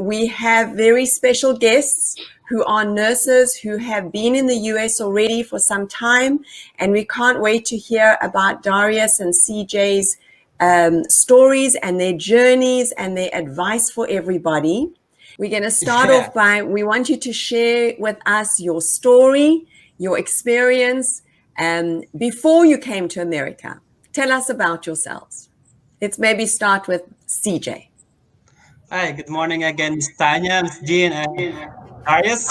we have very special guests who are nurses who have been in the US already for some time, and we can't wait to hear about Darius and CJ's stories and their journeys and their advice for everybody. We're going to start off by, we want you to share with us your story, your experience before you came to America. Tell us about yourselves. Let's maybe start with CJ. Hi, good morning again, Ms. Tanya, Ms. Jean, and Darius.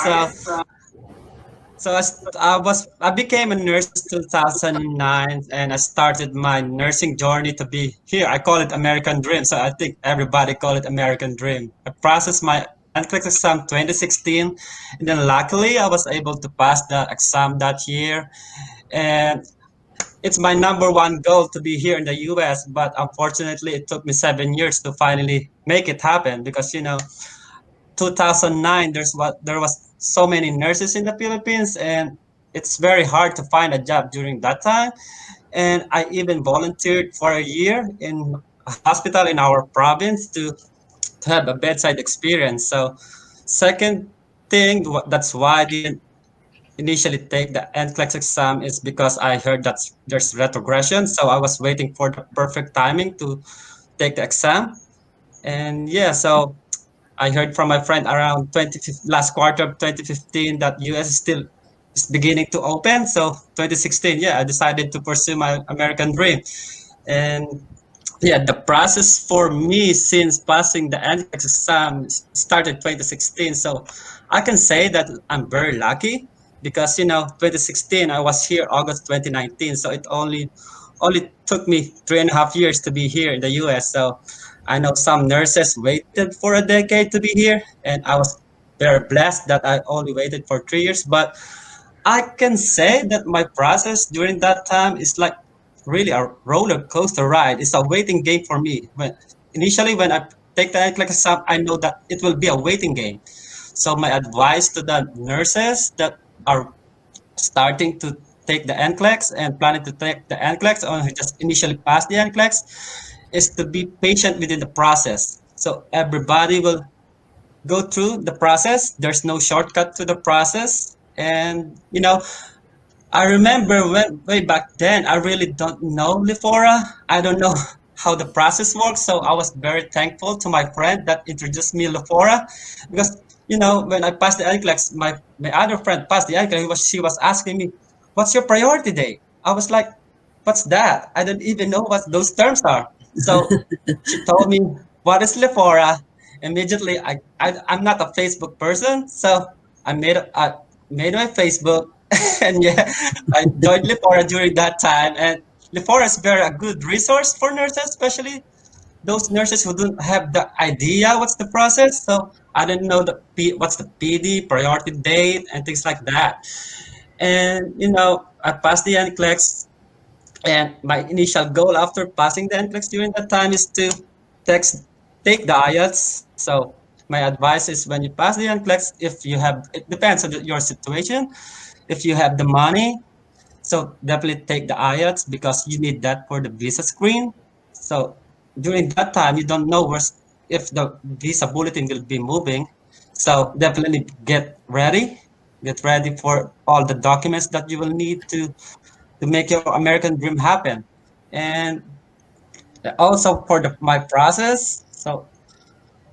I became a nurse 2009, and I started my nursing journey to be here. I call it American Dream, so I think everybody call it American Dream. I processed my NCLEX exam 2016, and then luckily I was able to pass the exam that year. And it's my number one goal to be here in the US, but unfortunately it took me 7 years to finally make it happen because 2009 there was so many nurses in the Philippines, and it's very hard to find a job during that time. And I even volunteered for a year in a hospital in our province to have a bedside experience. So second thing, that's why I didn't initially take the NCLEX exam is because I heard that there's retrogression. So I was waiting for the perfect timing to take the exam. And yeah, so I heard from my friend around last quarter of 2015 that US is beginning to open. So 2016, yeah, I decided to pursue my American dream. And yeah, the process for me since passing the NCLEX exam started 2016. So I can say that I'm very lucky because 2016 I was here August 2019. So it only took me 3.5 years to be here in the US. So I know some nurses waited for a decade to be here, and I was very blessed that I only waited for 3 years. But I can say that my process during that time is like really a roller coaster ride. It's a waiting game for me. Initially when I take the NCLEX exam, I know that it will be a waiting game. So my advice to the nurses that are starting to take the NCLEX and planning to take the NCLEX or who just initially passed the NCLEX is to be patient within the process. So everybody will go through the process. There's no shortcut to the process. And I remember way back then, I really don't know Lifora. I don't know how the process works. So I was very thankful to my friend that introduced me Lifora because, when I passed the NCLEX, my other friend passed the NCLEX, she was asking me, what's your priority date? I was like, what's that? I don't even know what those terms are. So she told me, what is Lifora? Immediately, I'm not a Facebook person. So I made my Facebook and yeah, I joined Lifora during that time. And Lifora is very a good resource for nurses, especially those nurses who don't have the idea what's the process. So I didn't know what's the PD, priority date, and things like that. And I passed the NCLEX, and my initial goal after passing the NCLEX during that time is to take the IELTS. So my advice is when you pass the NCLEX, if you have, it depends on your situation. If you have the money, so definitely take the IELTS because you need that for the visa screen. So during that time, you don't know if the visa bulletin will be moving. So definitely get ready. Get ready for all the documents that you will need to make your American dream happen. And also for my process. So,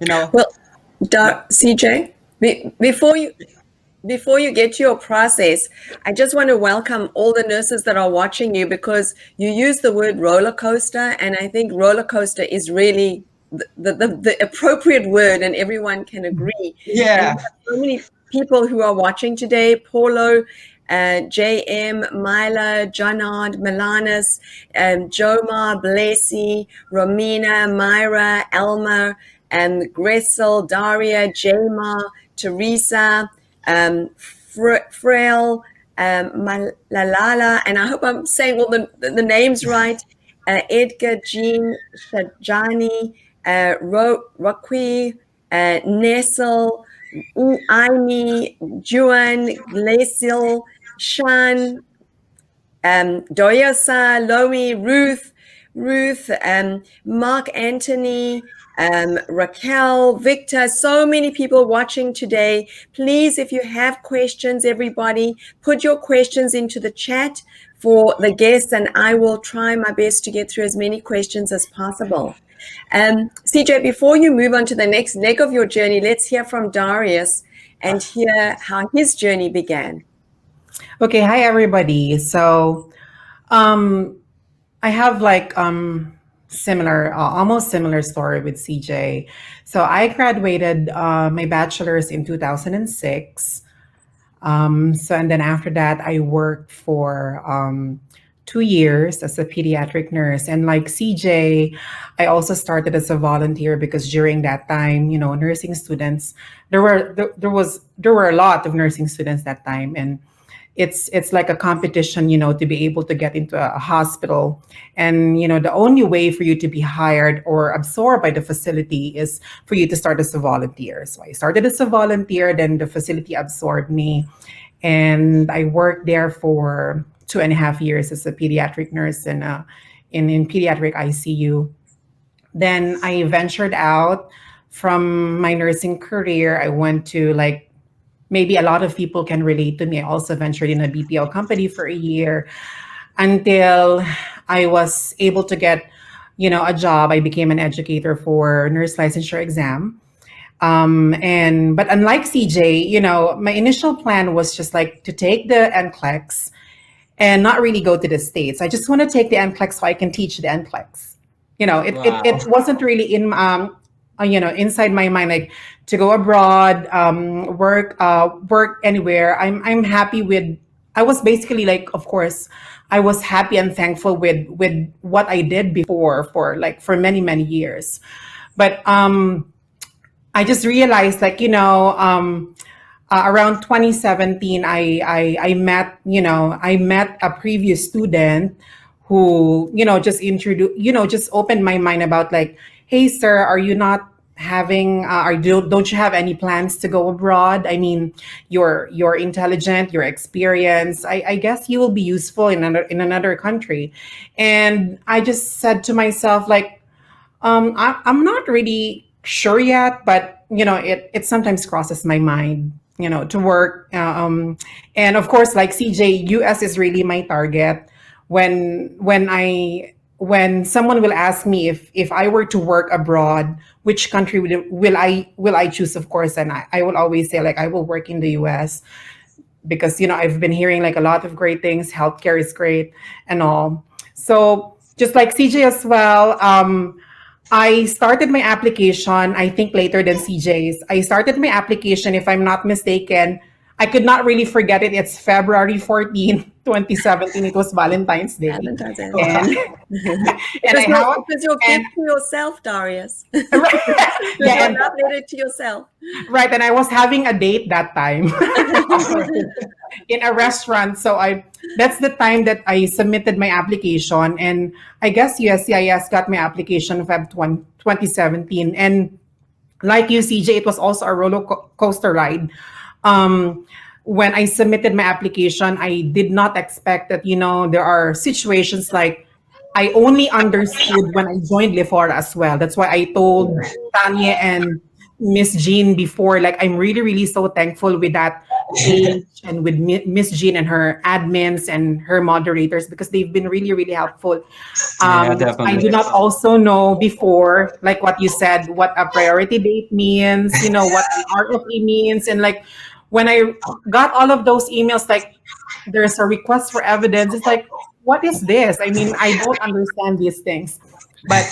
Well, CJ, before you get to your process, I just want to welcome all the nurses that are watching you because you use the word roller coaster, and I think roller coaster is really the appropriate word, and everyone can agree. And we yeah, have so many people who are watching today: Paulo, JM, Myla, Jonard, Milanis, Jomar, Blessy, Romina, Myra, Elma, Gressel, Daria, Jama, Teresa, Frail, Malalala, and I hope I'm saying all the names right. Edgar, Jean, Shajani, Roqui, Nestle, Aimi, Juan, Glacial, Shan, Doyosa, Lomi, Ruth, Ruth, Mark Anthony, Raquel, Victor, so many people watching today. Please, if you have questions, everybody, put your questions into the chat for the guests, and I will try my best to get through as many questions as possible. CJ, before you move on to the next leg of your journey, let's hear from Darius and hear how his journey began. Okay, hi everybody. So, I have like similar, almost similar story with CJ. So I graduated my bachelor's in 2006. So and then after that, I worked for 2 years as a pediatric nurse. And like CJ, I also started as a volunteer because during that time, nursing students, there were a lot of nursing students that time, and it's like a competition, to be able to get into a hospital. And the only way for you to be hired or absorbed by the facility is for you to start as a volunteer. So I started as a volunteer, then the facility absorbed me, and I worked there for 2.5 years as a pediatric nurse in pediatric ICU. Then I ventured out from my nursing career. I went to, like, maybe a lot of people can relate to me. I also ventured in a BPO company for a year until I was able to get, a job. I became an educator for nurse licensure exam. And but unlike CJ, my initial plan was just like to take the NCLEX and not really go to the States. I just want to take the NCLEX so I can teach the NCLEX. It Wow. wasn't really inside my mind, like to go abroad, work anywhere. I'm happy with. I was basically like, of course, I was happy and thankful with what I did before for many years. But I just realized, like, around 2017, I met a previous student who, just opened my mind about, like, hey, sir, are you not having, are don't you have any plans to go abroad? I mean, you're intelligent, you're experienced. I guess you will be useful in another country. And I just said to myself, like, I'm not really sure yet, but it sometimes crosses my mind, to work. And of course, like CJ, US is really my target. When someone will ask me if I were to work abroad, which country will I choose? Of course, and I will always say, like, I will work in the US because I've been hearing like a lot of great things. Healthcare is great and all. So just like CJ as well, I started my application, I think later than CJ's. I started my application, if I'm not mistaken. I could not really forget it. It's February 14, 2017. It was Valentine's Day. Valentine's Day. And It and I have was your and gift to yourself, Darius. yeah, Your and love letter to yourself. right, and I was having a date that time in a restaurant. So I that's the time that I submitted my application, and I guess USCIS got my application Feb 2017. And like you, CJ, it was also a coaster ride. When I submitted my application, I did not expect that, there are situations like I only understood when I joined Lefora as well. That's why I told Tanya and Miss Jean before, like, I'm really, really so thankful with that page and with Miss Jean and her admins and her moderators, because they've been really, really helpful. Yeah, I definitely. do not also know before, like what you said, what a priority date means, what an RFE means. And like when I got all of those emails, like there's a request for evidence. It's like, what is this? I mean, I don't understand these things. But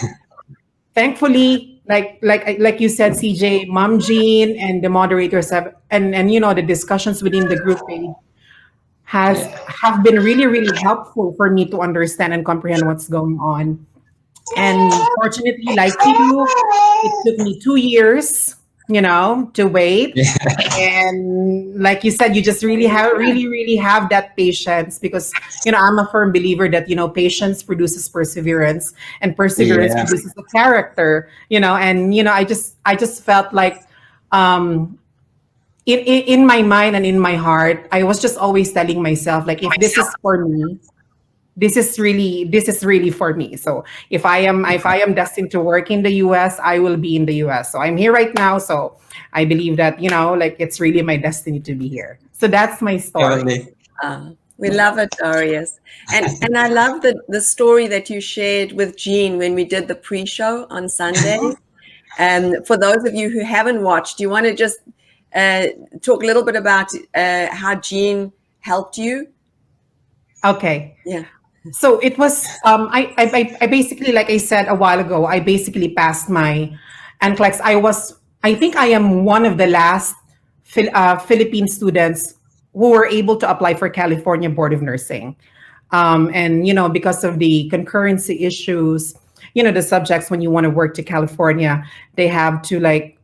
thankfully, like you said, CJ, Mom Jean and the moderators have, and the discussions within the group page have been really, really helpful for me to understand and comprehend what's going on. And fortunately, like you, it took me 2 years, to wait. Yeah, And like you said, you just really have that patience, because I'm a firm believer that patience produces perseverance, and perseverance yeah, produces a character. And I just felt like, in my mind and in my heart, I was just always telling myself, like, if this is for me, this is really for me. So if I am destined to work in the US, I will be in the US. So I'm here right now. So I believe that, like it's really my destiny to be here. So that's my story. Definitely. We love it, Darius. And I love the story that you shared with Jean when we did the pre-show on Sunday. For those of you who haven't watched, do you want to just talk a little bit about how Jean helped you? Okay. Yeah. So it was I basically, like I said a while ago, I basically passed my NCLEX. I think I am one of the last Philippine students who were able to apply for California Board of Nursing. And because of the concurrency issues, the subjects, when you want to work to California, they have to like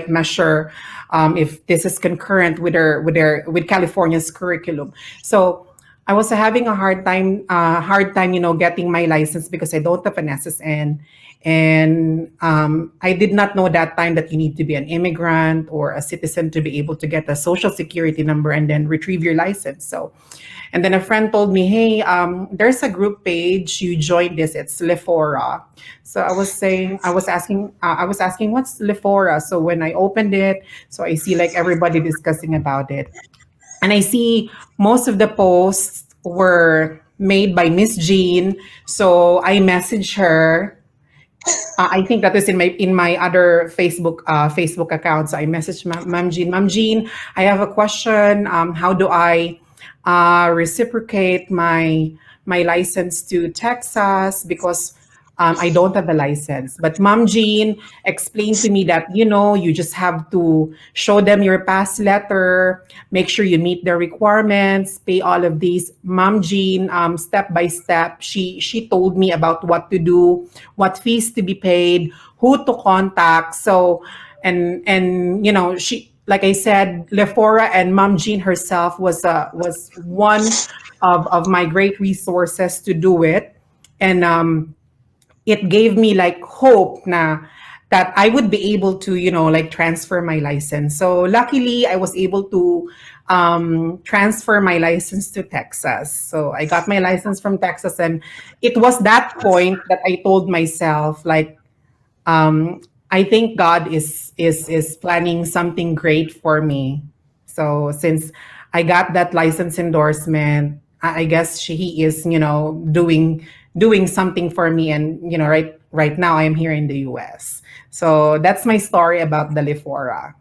measure if this is concurrent with California's curriculum. So I was having a hard time, getting my license because I don't have an SSN. And I did not know that time that you need to be an immigrant or a citizen to be able to get a social security number and then retrieve your license. So, and then a friend told me, hey, there's a group page, you join this, it's Lefora. So I was asking, what's Lefora? So when I opened it, so I see like everybody discussing about it. And I see most of the posts were made by Miss Jean. So I messaged her. I think that was in my other Facebook account. So I messaged Ma'am Jean. Ma'am Jean, I have a question. How do I reciprocate my license to Texas, because I don't have a license. But Mom Jean explained to me that, you just have to show them your pass letter, make sure you meet the requirements, pay all of these. Mom Jean, step by step, she told me about what to do, what fees to be paid, who to contact. So, and she, like I said, Lefora and Mom Jean herself was one of my great resources to do it. And it gave me like hope that I would be able to, like transfer my license. So luckily I was able to transfer my license to Texas. So I got my license from Texas, and it was that point that I told myself, like, um, I think God is planning something great for me. So since I got that license endorsement, I guess He is, doing something for me. And right now I am here in the US. So that's my story about the Lefora.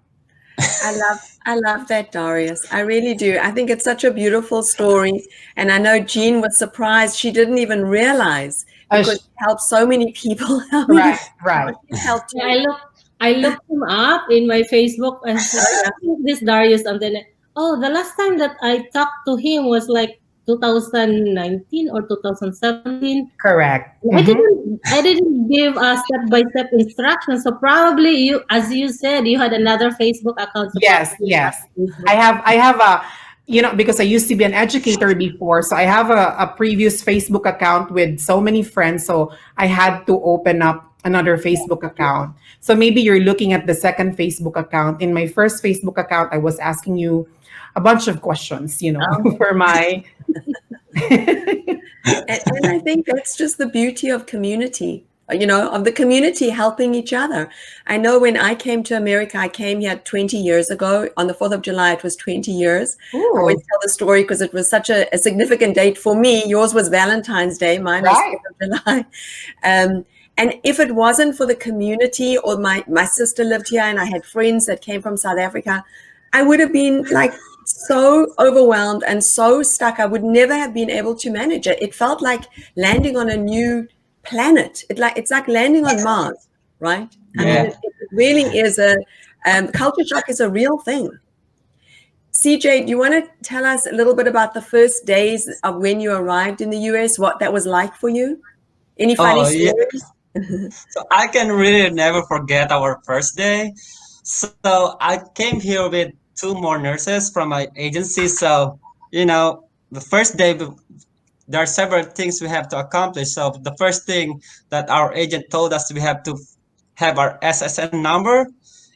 I love that, Darius. I really do. I think it's such a beautiful story. And I know Jean was surprised. She didn't even realize, because she helped so many people. How many Right. helped Yeah, you? I looked him up in my Facebook and said, "Who is this Darius?" And then, oh, the last time that I talked to him was like 2019 or 2017. Correct. I didn't give a step by step instruction. So probably you, as you said, you had another Facebook account. So Yes, probably yes. that Facebook. I have a, because I used to be an educator before, so I have a previous Facebook account with so many friends, so I had to open up another Facebook account. So maybe you're looking at the second Facebook account. In my first Facebook account, I was asking you a bunch of questions, for my And I think that's just the beauty of community, of the community helping each other. I know when I came to America, I came here 20 years ago. On the 4th of July, it was 20 years. I always tell the story because it was such a significant date for me. Yours was Valentine's Day. Mine was Right. 4th of July. And if it wasn't for the community, or my sister lived here and I had friends that came from South Africa, I would have been like so overwhelmed and so stuck. I would never have been able to manage it. It felt like landing on a new planet. It's like landing on Mars, right? I mean, Yeah. it really is culture shock is a real thing. CJ, do you want to tell us a little bit about the first days of when you arrived in the US, what that was like for you? Any funny Oh, yeah. stories? So I can really never forget our first day. So I came here with two more nurses from my agency. So, the first day, there are several things we have to accomplish. So the first thing that our agent told us, we have to have our SSN number.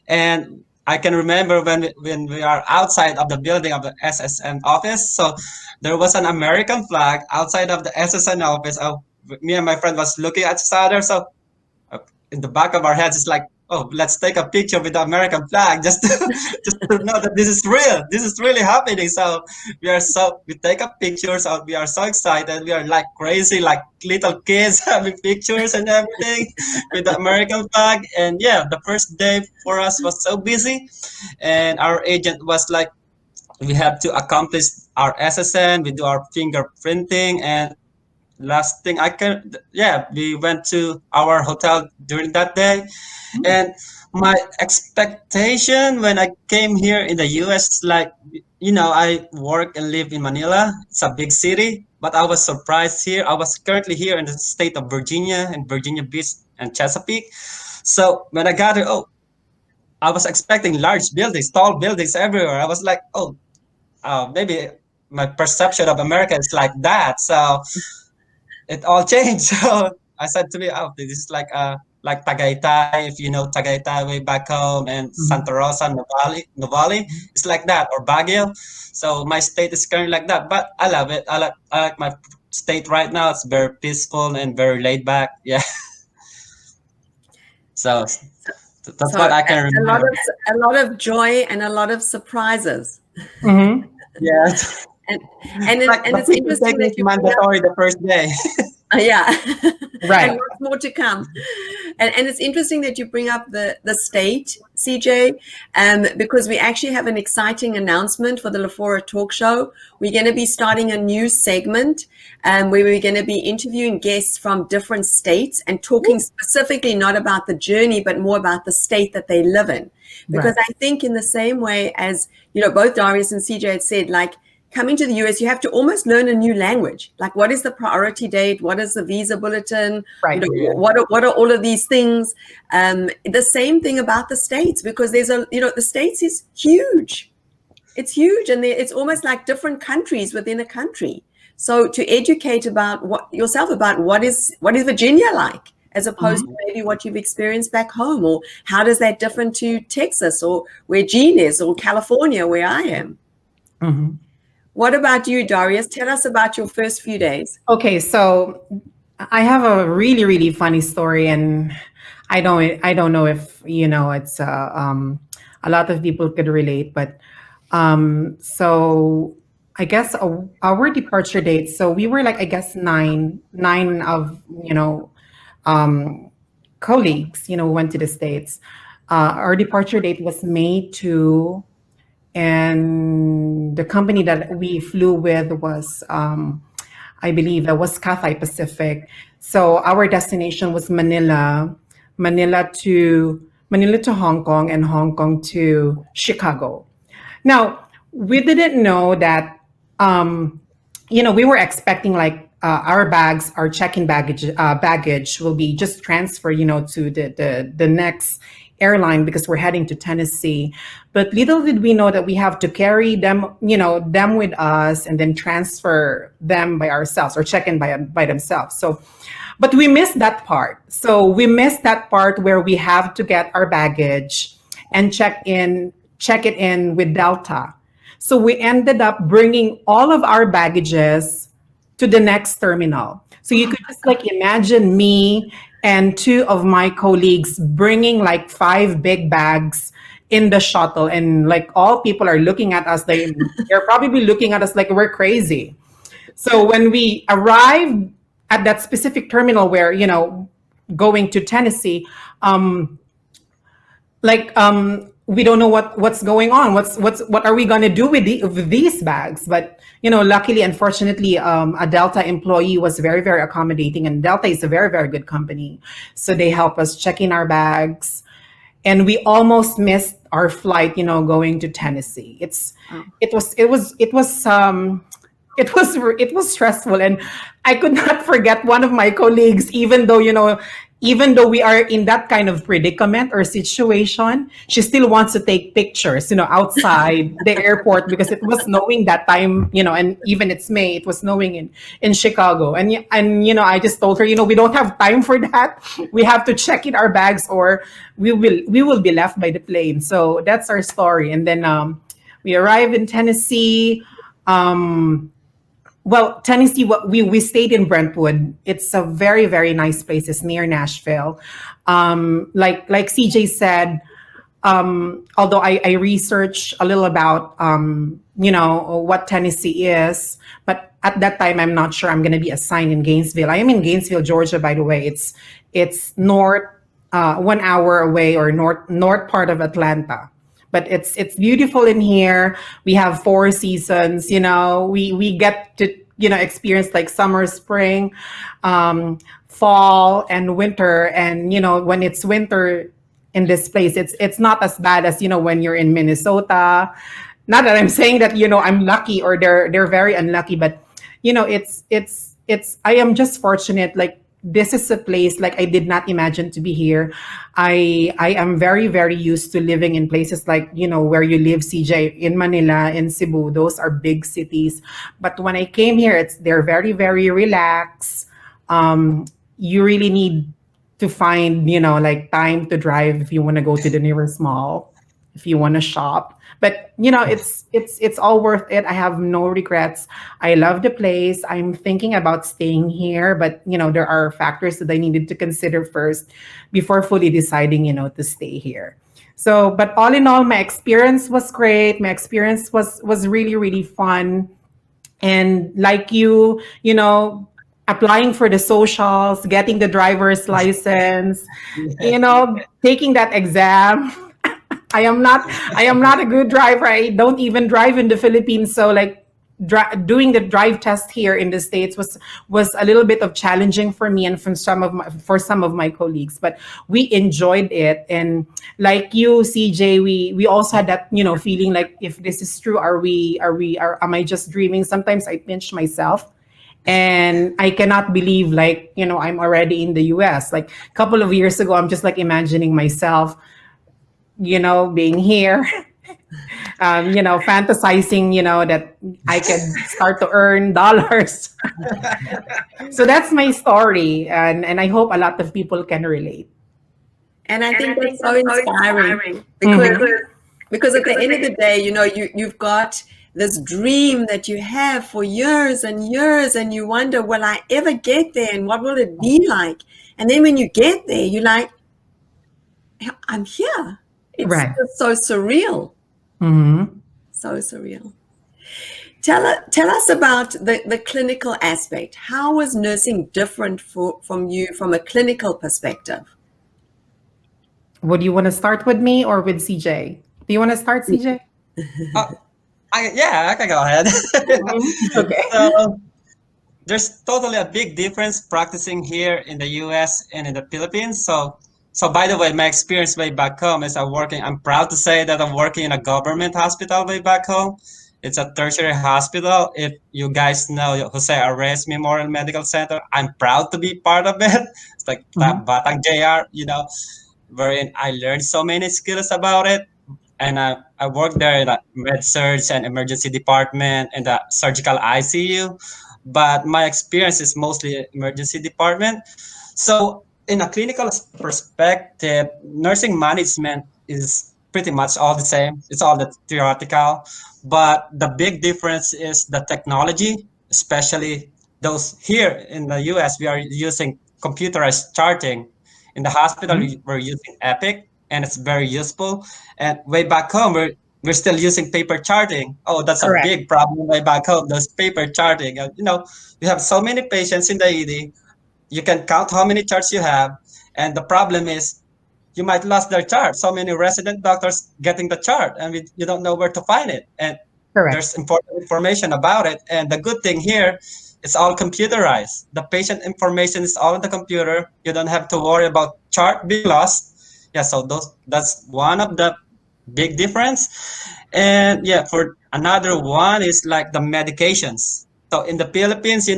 And I can remember when we are outside of the building of the SSN office. So there was an American flag outside of the SSN office. Me and my friend was looking at each other. So uh, in the back of our heads, it's like, oh, let's take a picture with the American flag just to, just to know that this is real. This is really happening. So we take a picture. So we are so excited. We are like crazy, like little kids having pictures and everything with the American flag. And yeah, the first day for us was so busy, and our agent was like, we have to accomplish our SSN. We do our fingerprinting, and last thing I can, yeah, we went to our hotel during that day. And my expectation when I came here in the US is like, I work and live in Manila. It's a big city, but I was surprised here. I was currently here in the state of Virginia, and Virginia Beach and Chesapeake. So when I got here, oh, I was expecting large buildings, tall buildings everywhere. I was like, oh, maybe my perception of America is like that. So it all changed. So I said to me, oh, this is like Tagaytay, if you know Tagaytay way back home, and Santa Rosa, Novali. It's like that, or Baguio. So my state is currently like that, but I love it. I like my state right now. It's very peaceful and very laid back. Yeah. So that's So what I can remember. a lot of joy and a lot of surprises. Mm-hmm. Yeah. And it's interesting that you bring up, mandatory the first day. yeah, Right. and lots more to come. And it's interesting that you bring up the state, CJ, because we actually have an exciting announcement for the Lafora Talk Show. We're going to be starting a new segment where we're going to be interviewing guests from different states and talking specifically not about the journey, but more about the state that they live in. Because I think in the same way as, both Darius and CJ had said, like, coming to the US, you have to almost learn a new language. Like, what is the priority date? What is the visa bulletin? Right. What are all of these things? The same thing about the States, because there's the States is huge. It's huge, and it's almost like different countries within a country. So to educate about yourself about what is Virginia like, as opposed to maybe what you've experienced back home, or how does that differ to Texas, or where Gene is, or California, where I am. Mm-hmm. What about you, Darius? Tell us about your first few days. Okay, so I have a really, really funny story, and I don't know if it's a lot of people could relate, but so I guess our departure date. So we were like, I guess nine of colleagues went to the States. Our departure date was May 2. And the company that we flew with was, I believe, that was Cathay Pacific. So our destination was Manila to Hong Kong, and Hong Kong to Chicago. Now, we didn't know that, we were expecting like our bags, our check-in baggage will be just transferred, to the next airline, because we're heading to Tennessee. But little did we know that we have to carry them, them with us, and then transfer them by ourselves, or check in by themselves. So, but we missed that part. So we missed that part where we have to get our baggage and check it in with Delta. So we ended up bringing all of our baggages to the next terminal. So you could just like imagine me and two of my colleagues bringing like 5 big bags in the shuttle, and like all people are looking at us. They're probably looking at us like we're crazy. So when we arrived at that specific terminal where, going to Tennessee, we don't know what's going on. What are we going to do with these bags? But luckily, unfortunately, a Delta employee was very, very accommodating, and Delta is a very, very good company. So they help us check in our bags, and we almost missed our flight. Going to Tennessee. It was stressful, and I could not forget one of my colleagues, even though even though we are in that kind of predicament or situation, she still wants to take pictures, outside the airport because it was snowing that time, and even it's May, it was snowing in Chicago. And I just told her, we don't have time for that. We have to check in our bags or we will be left by the plane. So that's our story. And then we arrived in Tennessee. Well, Tennessee, we stayed in Brentwood. It's a very, very nice place. It's near Nashville. Like CJ said, although I researched a little about what Tennessee is, but at that time I'm not sure I'm going to be assigned in Gainesville. I am in Gainesville, Georgia, by the way. It's north, 1 hour away, or north part of Atlanta. But it's beautiful in here. We have four seasons. We get to experience like summer, spring, fall, and winter. And when it's winter in this place, it's not as bad as when you're in Minnesota. Not that I'm saying that I'm lucky or they're very unlucky, but it's I am just fortunate. Like, this is a place like I did not imagine to be here. I am very, very used to living in places like where you live, CJ, in Manila, in Cebu. Those are big cities. But when I came here, they're very, very relaxed. You really need to find like time to drive if you want to go to the nearest mall, if you want to shop. But it's all worth it. I have no regrets. I love the place. I'm thinking about staying here, but there are factors that I needed to consider first before fully deciding to stay here. So, but all in all, my experience was great. My experience was really, really fun. And like applying for the socials, getting the driver's license, taking that exam. I am not a good driver. I don't even drive in the Philippines. So like doing the drive test here in the States was a little bit of challenging for me and for some of my colleagues, but we enjoyed it. And like you, CJ, we also had that feeling like, if this is true, am I just dreaming? Sometimes I pinch myself and I cannot believe like I'm already in the US. Like a couple of years ago, I'm just like imagining myself being here, fantasizing, that I could start to earn dollars. So that's my story. And I hope a lot of people can relate. And I think that's so inspiring because at the end of the day, you've got this dream that you have for years and years, and you wonder, will I ever get there, and what will it be like? And then when you get there, you're like, I'm here. It's Right. just so surreal. Mm-hmm. So surreal. Tell us about the clinical aspect. How was nursing different from you from a clinical perspective? Would you want to start with me or with CJ? Do you want to start, CJ? I can go ahead. Okay. So there's totally a big difference practicing here in the US and in the Philippines. So by the way, my experience way back home is I'm proud to say that I'm working in a government hospital way back home. It's a tertiary hospital. If you guys know Jose Arres Memorial Medical Center, I'm proud to be part of it. It's like Batang JR, wherein I learned so many skills about it. And I worked there in the med surge and emergency department and the surgical ICU. But my experience is mostly emergency department. So in a clinical perspective, nursing management is pretty much all the same. It's all the theoretical. But the big difference is the technology, especially those here in the US, we are using computerized charting. In the hospital, we're using Epic, and it's very useful. And way back home, we're still using paper charting. Oh, that's Correct. a big problem way back home. Those paper charting. You have so many patients in the ED. You can count how many charts you have, and the problem is you might lose their chart. So many resident doctors getting the chart, and you don't know where to find it. And Correct. there's important information about it. And the good thing here, it's all computerized. The patient information is all on the computer. You don't have to worry about chart being lost. Yeah, so that's one of the big difference. And yeah, for another one is like the medications. So in the Philippines,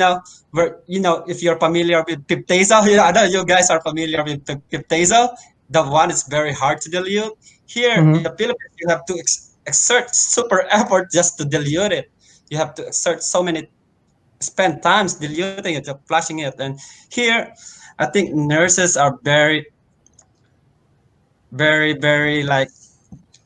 where if you're familiar with piptazo, I know you guys are familiar with piptazo. The one is very hard to dilute. Here in the Mm-hmm. Philippines, you have to exert super effort just to dilute it. You have to exert so many spend times diluting it, flushing it, and here, I think nurses are very, very, very like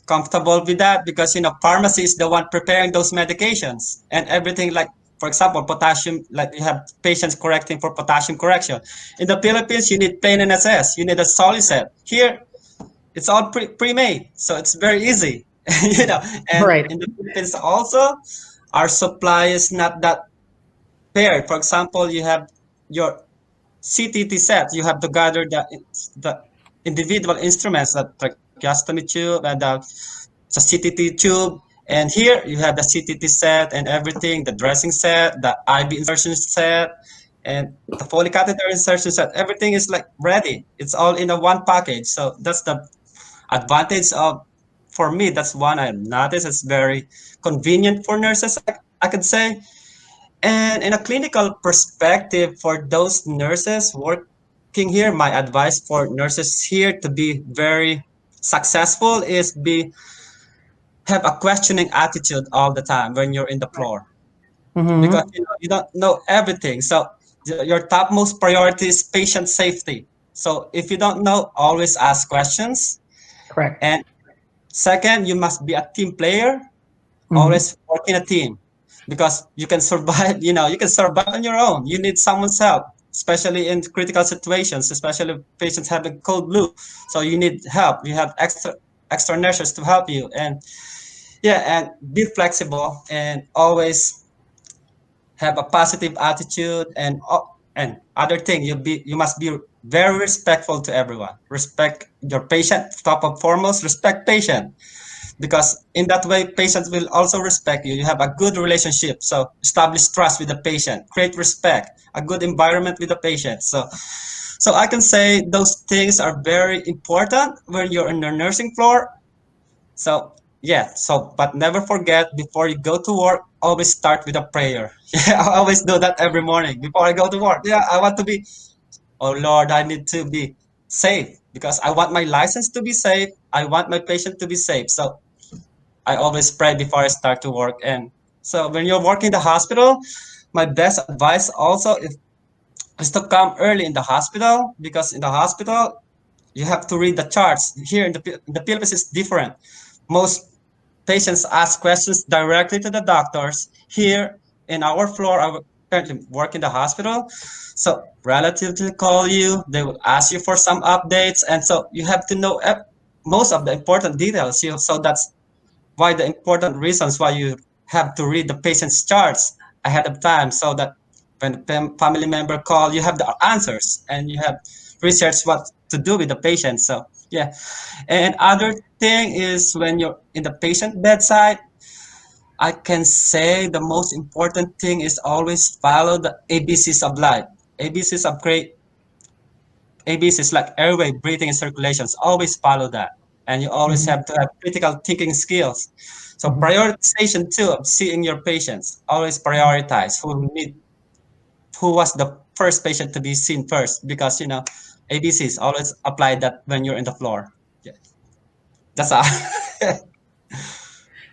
comfortable with that because pharmacy is the one preparing those medications and everything, like for example potassium, like you have patients correcting for potassium correction. In the Philippines you need plain NSS, you need a solid set. Here it's all pre-made, so it's very easy. you know and Right. in the Philippines also our supply is not that paired. For example, you have your CTT set, you have to gather the individual instruments, the tracheostomy tube and the CTT tube. And here you have the CTT set and everything, the dressing set, the IV insertion set, and the Foley catheter insertion set. Everything is like ready. It's all in a one package. So that's the advantage of, for me, that's one I noticed. It's very convenient for nurses, I could say. And in a clinical perspective, for those nurses working here, my advice for nurses here to be very successful is be have a questioning attitude all the time when you're in the floor, because Mm-hmm. you don't know everything. So your topmost priority is patient safety. So if you don't know, always ask questions. Correct. And second, you must be a team player. Mm-hmm. Always work in a team because you can survive. You can survive on your own. You need someone's help, especially in critical situations, especially if patients having cold blue. So you need help. You have extra nurses to help you. And yeah, and be flexible and always have a positive attitude. And other thing, you must be very respectful to everyone. Respect your patient, top and foremost. Respect patient, because in that way patients will also respect you. You have a good relationship, so establish trust with the patient, create respect, a good environment with the patient. So I can say those things are very important when you're in the nursing floor. So yeah, but never forget, before you go to work, always start with a prayer. Yeah, I always do that every morning before I go to work. Yeah, I want to be, oh Lord, I need to be safe because I want my license to be safe, I want my patient to be safe. So I always pray before I start to work. And so when you're working in the hospital, my best advice also is to come early in the hospital, because in the hospital you have to read the charts. Here in the Philippines is different. Most patients ask questions directly to the doctors. Here in our floor, I currently work in the hospital. So relatives will call you, they will ask you for some updates. And so you have to know most of the important details. So that's why the important reasons why you have to read the patient's charts ahead of time, so that when family member call, you have the answers and you have research what to do with the patient. So yeah. And other thing is, when you're in the patient bedside, I can say the most important thing is always follow the ABCs of life. ABCs of great ABCs like airway, breathing, and circulations. Always follow that. And you always Mm-hmm. have to have critical thinking skills. So Mm-hmm. prioritization too of seeing your patients. Always prioritize who was the first patient to be seen first, because ABCs always apply that when you're in the floor. Yeah, that's all.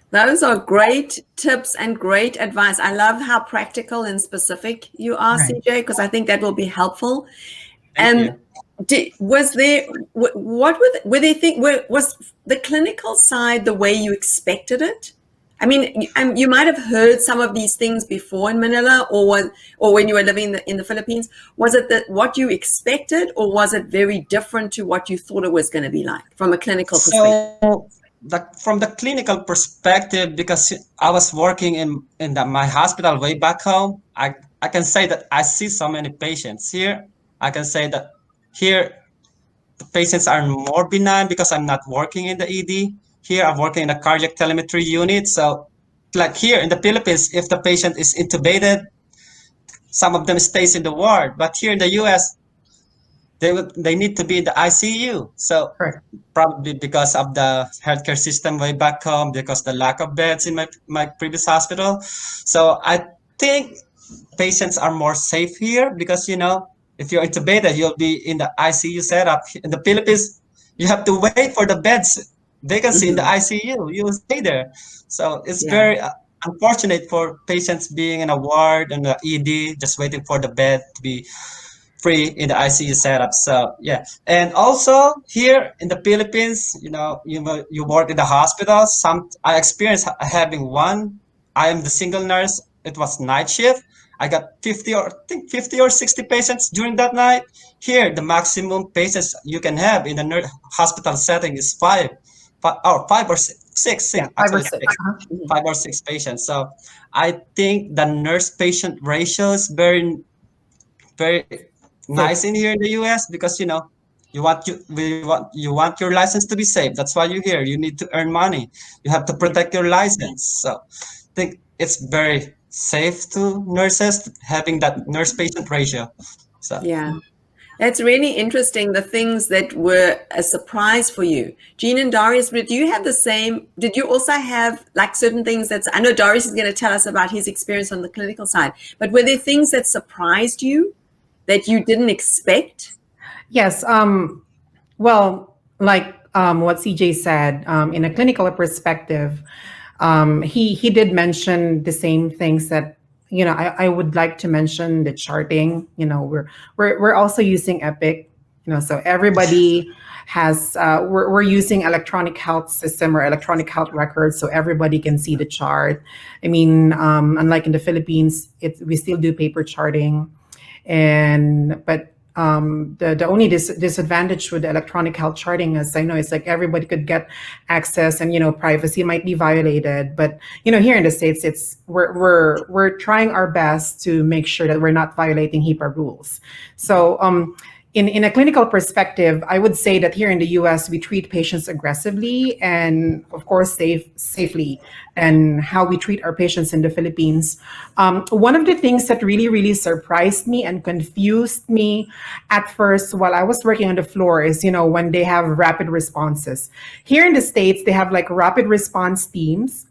Those are great tips and great advice. I love how practical and specific you are, Right. CJ, because I think that will be helpful. Thank And you. was there, what were they think, was the clinical side the way you expected it? I mean, you might have heard some of these things before in Manila, or when you were living in the Philippines. Was it what you expected, or was it very different to what you thought it was going to be like from a clinical perspective? So from the clinical perspective, because I was working in my hospital way back home, I can say that I see so many patients here. I can say that here the patients are more benign because I'm not working in the ED. Here I'm working in a cardiac telemetry unit. So like here in the Philippines, if the patient is intubated, some of them stays in the ward. But here in the US, they need to be in the ICU. So Correct. probably because of the healthcare system way back home, because the lack of beds in my previous hospital. So I think patients are more safe here because if you're intubated, you'll be in the ICU setup. In the Philippines, you have to wait for the beds vacancy in the Mhm. ICU. You stay there, so it's Yeah. very unfortunate for patients being in a ward and the ED, just waiting for the bed to be free in the ICU setup. So yeah, and also here in the Philippines, you work in the hospital. I experienced having one. I am the single nurse. It was night shift. I got 50 or 60 patients during that night. Here, the maximum patients you can have in the hospital setting is five or Yeah, five or actually six. six, Mhm. 5 or 6 patients. So I think the nurse patient ratio is very nice Six. in here in the US because you want your license to be safe. That's why you're here. You need to earn money. You have to Yeah. protect your license. So I think it's very safe to nurses having that nurse patient ratio. So Yeah. That's really interesting. The things that were a surprise for you, Jean and Darius. But do you have the same? Did you also have like certain things that's? I know Darius is going to tell us about his experience on the clinical side. But were there things that surprised you that you didn't expect? Yes. Well, like what CJ said, in a clinical perspective, he did mention the same things that I would like to mention the charting. We're also using Epic. So everybody has we're using electronic health system or electronic health records, so everybody can see the chart. I mean, unlike in the Philippines, we still do paper charting, and but the only disadvantage with the electronic health charting, as I know, is like everybody could get access, and privacy might be violated. But here in the States, it's we're trying our best to make sure that we're not violating HIPAA rules. So in a clinical perspective, I would say that here in the US, we treat patients aggressively and, of course, safely, and how we treat our patients in the Philippines. One of the things that really, really surprised me and confused me at first while I was working on the floor is, when they have rapid responses. Here in the States, they have like rapid response teams.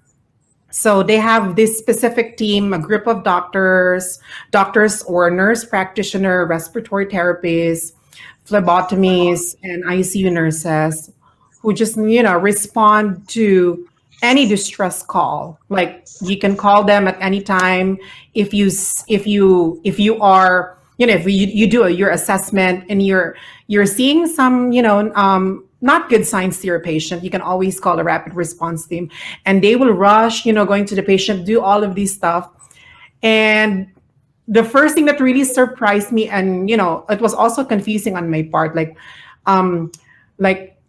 So they have this specific team, a group of doctors or nurse practitioner, respiratory therapists, phlebotomies, and ICU nurses who just, respond to any distress call. Like you can call them at any time if you are, if you do your assessment and you're seeing some, not good signs to your patient, you can always call a rapid response team, and they will rush, going to the patient, do all of these stuff. And the first thing that really surprised me, and it was also confusing on my part, like an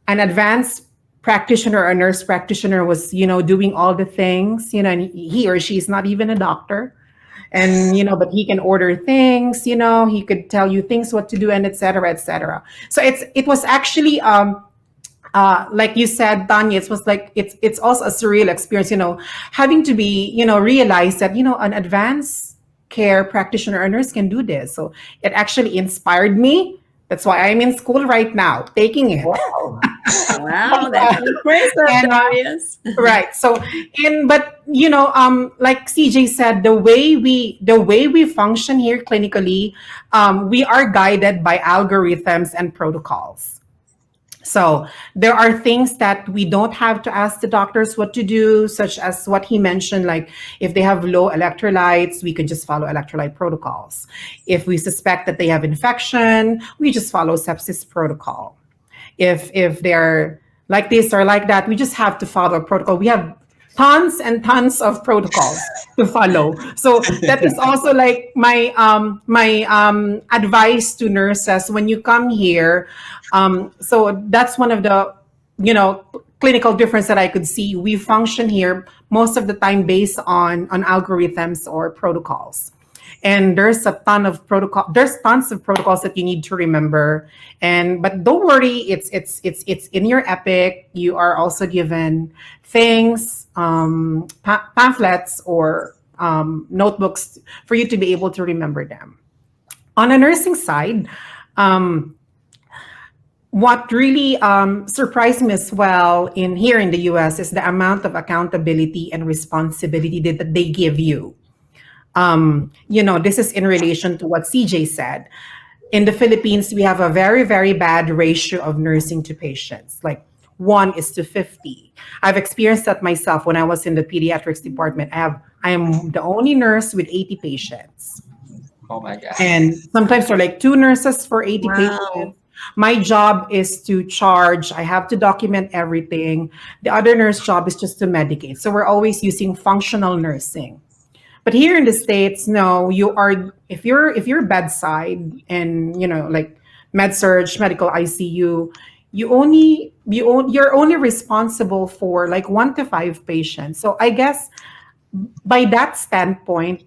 advanced practitioner, a nurse practitioner was, doing all the things, and he or she is not even a doctor. And but he can order things, he could tell you things what to do, and etc., etc. So it was actually like you said, Tanya, it was like it's also a surreal experience, having to be, realize that, an advanced care practitioner or nurse can do this. So it actually inspired me. That's why I'm in school right now, taking it. wow. Wow, that's impressive, And Darius. right. So but like CJ said, the way we function here clinically, we are guided by algorithms and protocols. So there are things that we don't have to ask the doctors what to do, such as what he mentioned, like if they have low electrolytes, we could just follow electrolyte protocols. If we suspect that they have infection, we just follow sepsis protocol. If they're like this or like that, we just have to follow a protocol. We have tons and tons of protocols to follow. So that is also like my advice to nurses when you come here. So that's one of the clinical difference that I could see. We function here most of the time based on algorithms or protocols. And there's tons of protocols that you need to remember. But don't worry, it's in your Epic. You are also given things, pamphlets or notebooks for you to be able to remember them. On a nursing side, what really surprised me as well in here in the US is the amount of accountability and responsibility that they give you. This is in relation to what CJ said. In the Philippines, we have a very, very bad ratio of nursing to patients, like 1:50. I've experienced that myself when I was in the pediatrics department. I am the only nurse with 80 patients. Oh my God. And sometimes there are like two nurses for 80 Wow. patients. My job is to charge. I have to document everything. The other nurse job is just to medicate. So we're always using functional nursing. But here in the States, no, you are if you're bedside and like med surge, medical ICU, you're only responsible for like 1 to 5 patients. So I guess by that standpoint,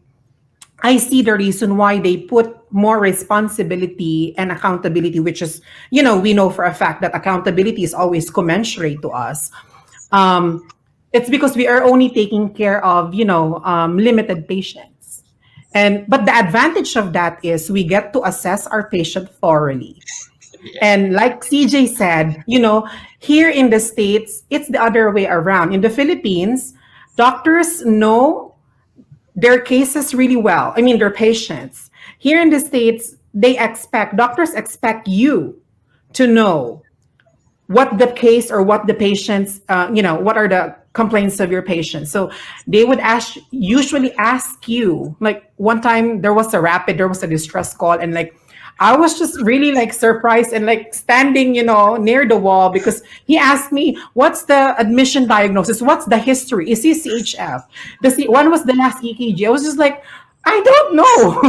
I see the reason why they put more responsibility and accountability, which is, we know for a fact that accountability is always commensurate to us. Um, it's because we are only taking care of, limited patients. But the advantage of that is we get to assess our patient thoroughly. Yeah. And like CJ said, here in the States, it's the other way around. In the Philippines, doctors know their cases really well. I mean, their patients. Here in the States, doctors expect you to know what the case or what the patients, what are the complaints of your patients. So they would usually ask you, like one time there was a distress call, and like, I was just really like surprised and like standing, near the wall, because he asked me, what's the admission diagnosis? What's the history? Is he CHF? When was the last EKG? I was just like, I don't know.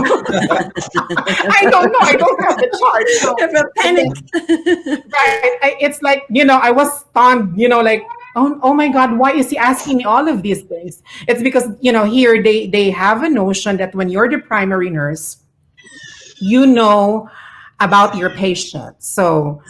I don't know. I don't have the chart. So Have a panic. right. It's like, I was stunned, like, oh my God, why is he asking me all of these things? It's because, here they have a notion that when you're the primary nurse, you know about your patient. So,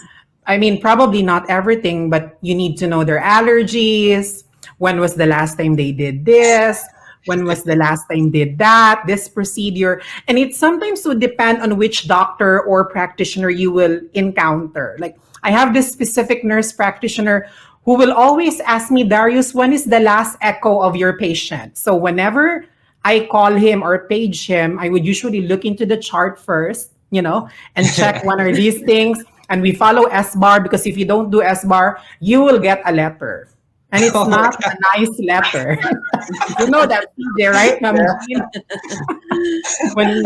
I mean, probably not everything, but you need to know their allergies. When was the last time they did this? When was the last time did that, this procedure? And it sometimes would depend on which doctor or practitioner you will encounter. Like, I have this specific nurse practitioner who will always ask me, Darius, when is the last echo of your patient? So whenever I call him or page him, I would usually look into the chart first, and check when are these things. And we follow S bar, because if you don't do S bar, you will get a letter. And it's Oh my not a nice letter. You know that, CJ, right? Yeah. When we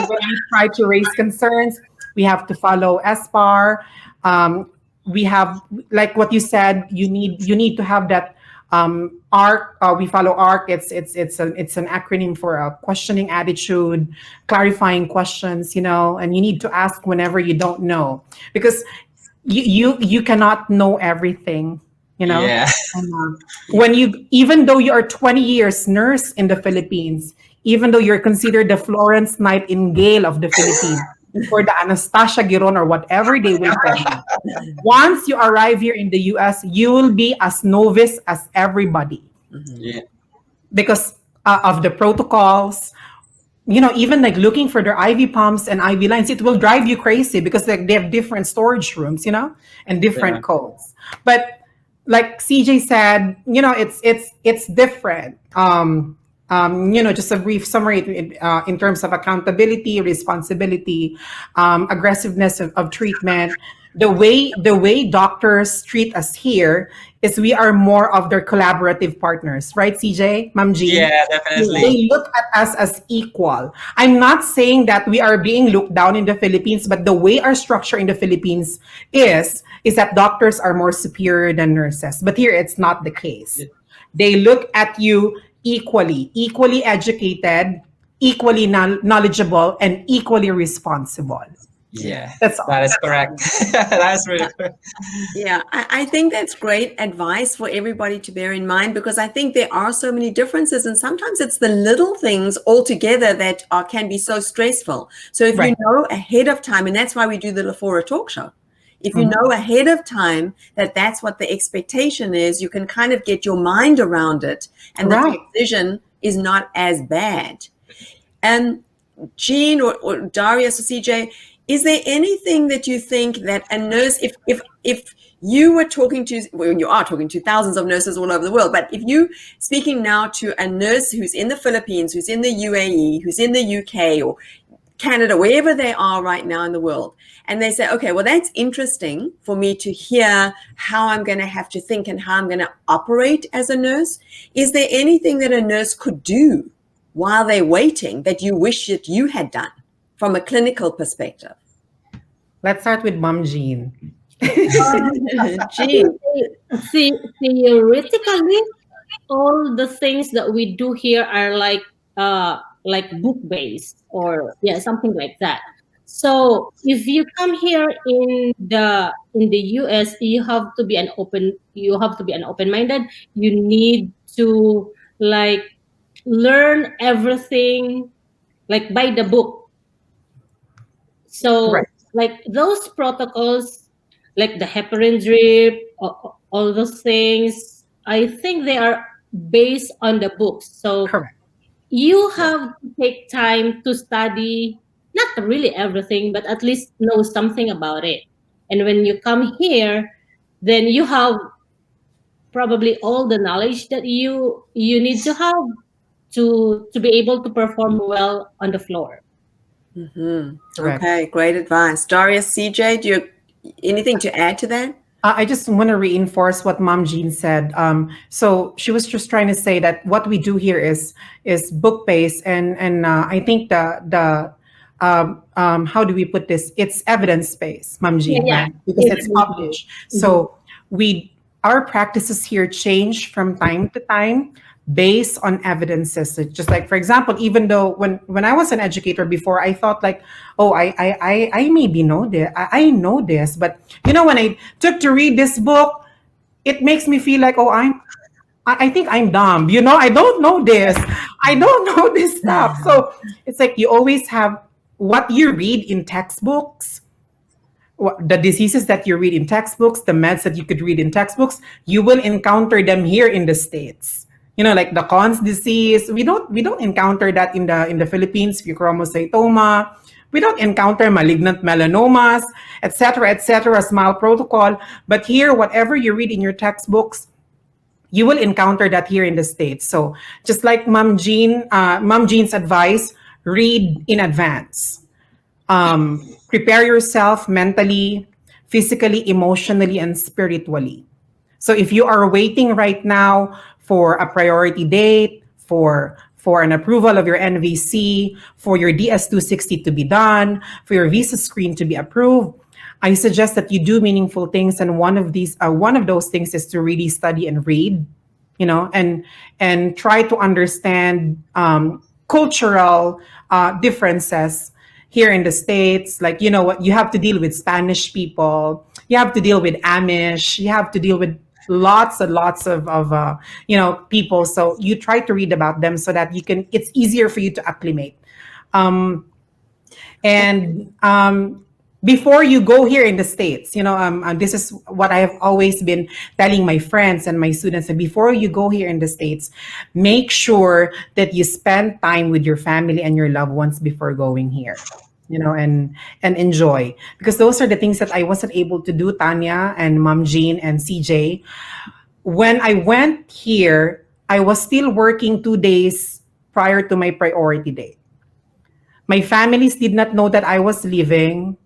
try to raise concerns, we have to follow S bar. We have, like what you said, you need to have that ARC. We follow ARC. It's an acronym for a questioning attitude, clarifying questions, and you need to ask whenever you don't know, because you cannot know everything, Yeah. And, even though you are 20 years nurse in the Philippines, even though you're considered the Florence Nightingale of the Philippines, or the Anastasia Giron, or whatever they will tell you, once you arrive here in the US, you will be as novice as everybody, Yeah. because of the protocols. Even like looking for their IV pumps and IV lines, it will drive you crazy, because like they have different storage rooms, and different Yeah. codes. But like CJ said, it's different. Just a brief summary in terms of accountability, responsibility, aggressiveness of treatment. The way doctors treat us here is we are more of their collaborative partners, right, CJ, Ma'am Jean? Yeah, definitely. They look at us as equal. I'm not saying that we are being looked down in the Philippines, but the way our structure in the Philippines is that doctors are more superior than nurses. But here it's not the case. They look at you equally educated, equally knowledgeable, and equally responsible. Yeah, That's all. that is correct. That is really correct. Yeah, I think that's great advice for everybody to bear in mind, because I think there are so many differences, and sometimes it's the little things altogether that can be so stressful. So if you Right. know ahead of time, and that's why we do the Lafora talk show, if you Mhm. know ahead of time that that's what the expectation is, you can kind of get your mind around it, and the Right. decision is not as bad. And Jean or Darius or CJ, is there anything that you think that a nurse, if you were talking to, well, you are talking to thousands of nurses all over the world, but if you speaking now to a nurse who's in the Philippines, who's in the UAE, who's in the UK or Canada, wherever they are right now in the world, and they say, okay, well, that's interesting for me to hear how I'm going to have to think and how I'm going to operate as a nurse. Is there anything that a nurse could do while they're waiting that you wish that you had done from a clinical perspective? Let's start with Mom Jean. Jean. Theoretically, all the things that we do here are like book based, or yeah, something like that. So if you come here in the US, you have to be an open minded. You need to like learn everything like by the book. So Right. like those protocols, like the heparin drip, all those things, I think they are based on the books. So Correct. you have to take time to study, not really everything, but at least know something about it. And when you come here, then you have probably all the knowledge that you need to have to be able to perform well on the floor. Correct. Okay, great advice. Darius, CJ, do you anything to add to that? I just want to reinforce what Mom Jean said. So she was just trying to say that what we do here is book based, and I think the how do we put this? It's evidence based, Mom Jean, Yeah, right? Because it's yeah. published. So our practices here change from time to time based on evidences. So just like, for example, even though when I was an educator before, I thought like, oh, I maybe know this, I know this, but when I took to read this book, it makes me feel like, oh, I think I'm dumb. I don't know this. I don't know this stuff. So it's like you always have what you read in textbooks, the diseases that you read in textbooks, the meds that you could read in textbooks, you will encounter them here in the States. Like the Conn's disease, we don't encounter that in the Philippines, fuchromocytoma. We don't encounter malignant melanomas, etc., smile protocol. But here, whatever you read in your textbooks, you will encounter that here in the States. So just like Mom Jean's advice, read in advance. Prepare yourself mentally, physically, emotionally, and spiritually. So if you are waiting right now for a priority date, for an approval of your NVC, for your DS-260 to be done, for your visa screen to be approved, I suggest that you do meaningful things. And one of those things is to really study and read, and try to understand cultural differences here in the States. Like, what you have to deal with Spanish people, you have to deal with Amish, you have to deal with lots and lots of people. So you try to read about them so that it's easier for you to acclimate. Before you go here in the States, this is what I have always been telling my friends and my students. And before you go here in the States, make sure that you spend time with your family and your loved ones before going here, and enjoy. Because those are the things that I wasn't able to do, Tanya and Mom Jean and CJ. When I went here, I was still working 2 days prior to my priority date. My families did not know that I was leaving.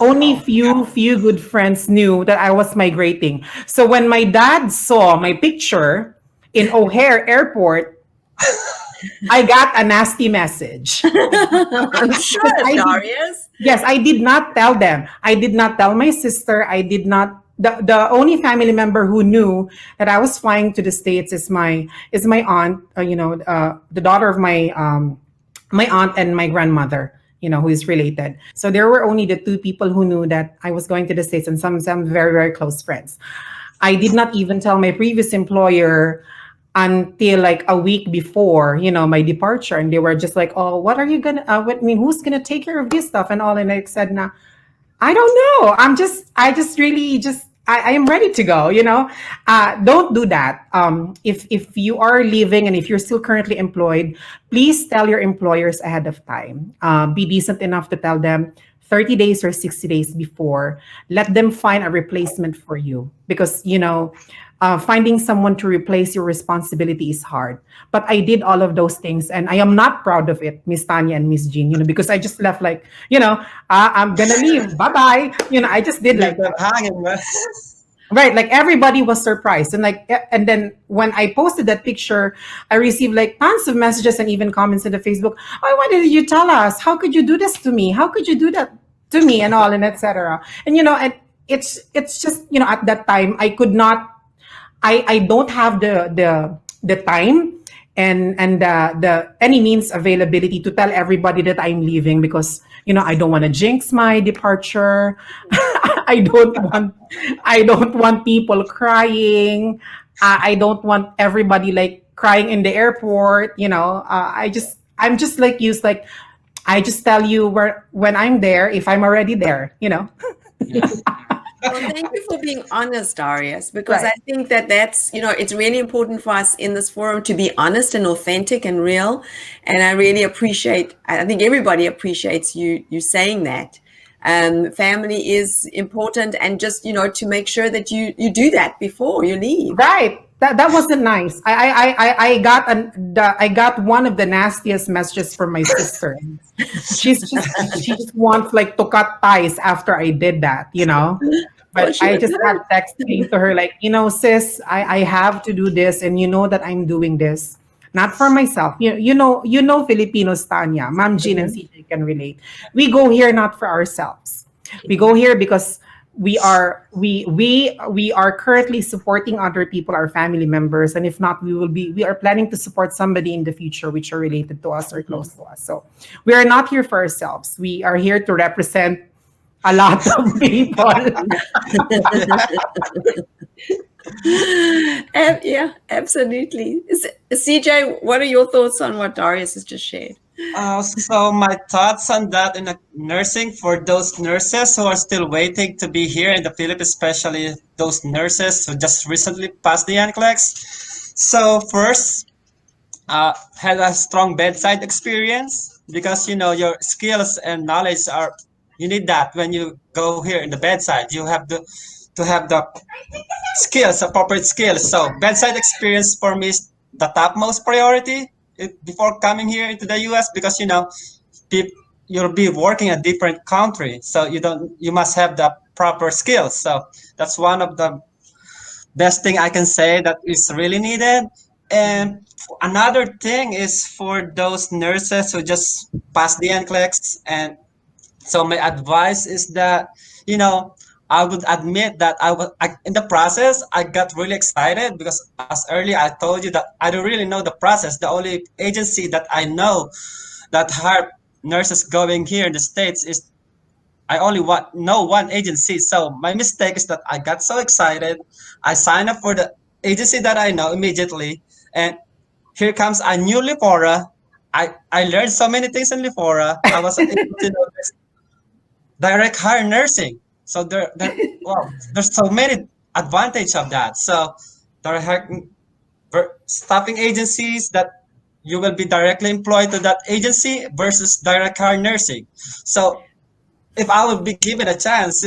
Only few good friends knew that I was migrating. So when my dad saw my picture in O'Hare Airport, I got a nasty message. I'm sure, Darius. Yes, I did not tell them. I did not tell my sister. I did not. The only family member who knew that I was flying to the States is my aunt. The daughter of my aunt and my grandmother, who is related. So there were only the two people who knew that I was going to the States, and some very, very close friends. I did not even tell my previous employer until like a week before, my departure. And they were just like, oh, what are you going to, who's going to take care of this stuff and all? And I said, nah, I don't know. I am ready to go, don't do that. If you are leaving and if you're still currently employed, please tell your employers ahead of time. Be decent enough to tell them 30 days or 60 days before, let them find a replacement for you, because finding someone to replace your responsibility is hard. But I did all of those things, and I am not proud of it, Miss Tanya and Miss Jean, because I just left like, I'm gonna leave, bye bye. I just did Leave like them that. hanging, man. Right, like everybody was surprised, and then when I posted that picture, I received like tons of messages and even comments in the Facebook. Oh, why did you tell us? How could you do this to me? How could you do that to me? And all, and etc. And it's just, at that time I could not. I don't have the time and the any means availability to tell everybody that I'm leaving, because I don't want to jinx my departure. I don't want I don't want people crying. I don't want everybody like crying in the airport. I'm just like used like I just tell you where when I'm there, if I'm already there. Yeah. Well, thank you for being honest, Darius, because Right. I think that that's, it's really important for us in this forum to be honest and authentic and real. And I really I think everybody appreciates you saying that. Family is important, and just, to make sure that you do that before you leave. Right. That wasn't nice. I got one of the nastiest messages from my sister. She just wants like to cut ties after I did that. Well, But she I was just had texting to her like, sis, I have to do this, and you know that I'm doing this not for myself. You know Filipinos, Tanya, Ma'am Jean and CJ can relate. We go here not for ourselves. We go here because we are currently supporting other people, our family members, and if not, we are planning to support somebody in the future which are related to us or close to us. So we are not here for ourselves. We are here to represent a lot of people. Yeah, absolutely. CJ, what are your thoughts on what Darius has just shared? So my thoughts on that in nursing, for those nurses who are still waiting to be here in the Philippines, especially those nurses who just recently passed the NCLEX. So first, had a strong bedside experience, because your skills and knowledge are, you need that when you go here in the bedside. You have to have the skills, appropriate skills. So bedside experience for me is the topmost priority before coming here into the US, because you'll be working in a different country, so you must have the proper skills. So that's one of the best thing I can say that is really needed. And another thing is for those nurses who just passed the NCLEX. And so my advice is that, I would admit that in the process, I got really excited, because as earlier I told you that I don't really know the process. The only agency that I know that hire nurses going here in the States is, I only know one agency. So my mistake is that I got so excited. I signed up for the agency that I know immediately. And here comes a new Lifora. I learned so many things in Lifora. I was able to know this direct hire nursing. So there's so many advantage of that. So direct staffing agencies that you will be directly employed to that agency versus direct hire nursing. So if I would be given a chance,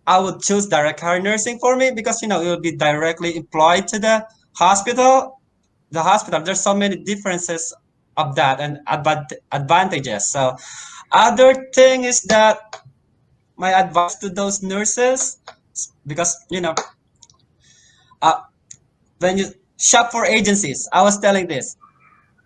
I would choose direct hire nursing for me, because you will be directly employed to the hospital. The hospital, there's so many differences of that and advantages. So other thing is that my advice to those nurses, because uh, when you shop for agencies, I was telling this.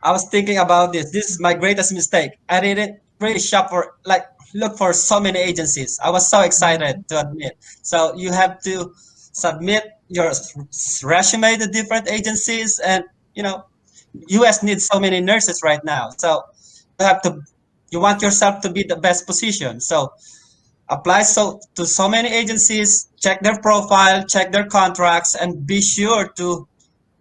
I was thinking about this. This is my greatest mistake. I didn't really shop for, like, look for so many agencies. I was so excited to admit. So you have to submit your resume to different agencies, and US needs so many nurses right now. So you want yourself to be the best position. So apply to so many agencies, check their profile, check their contracts, and be sure to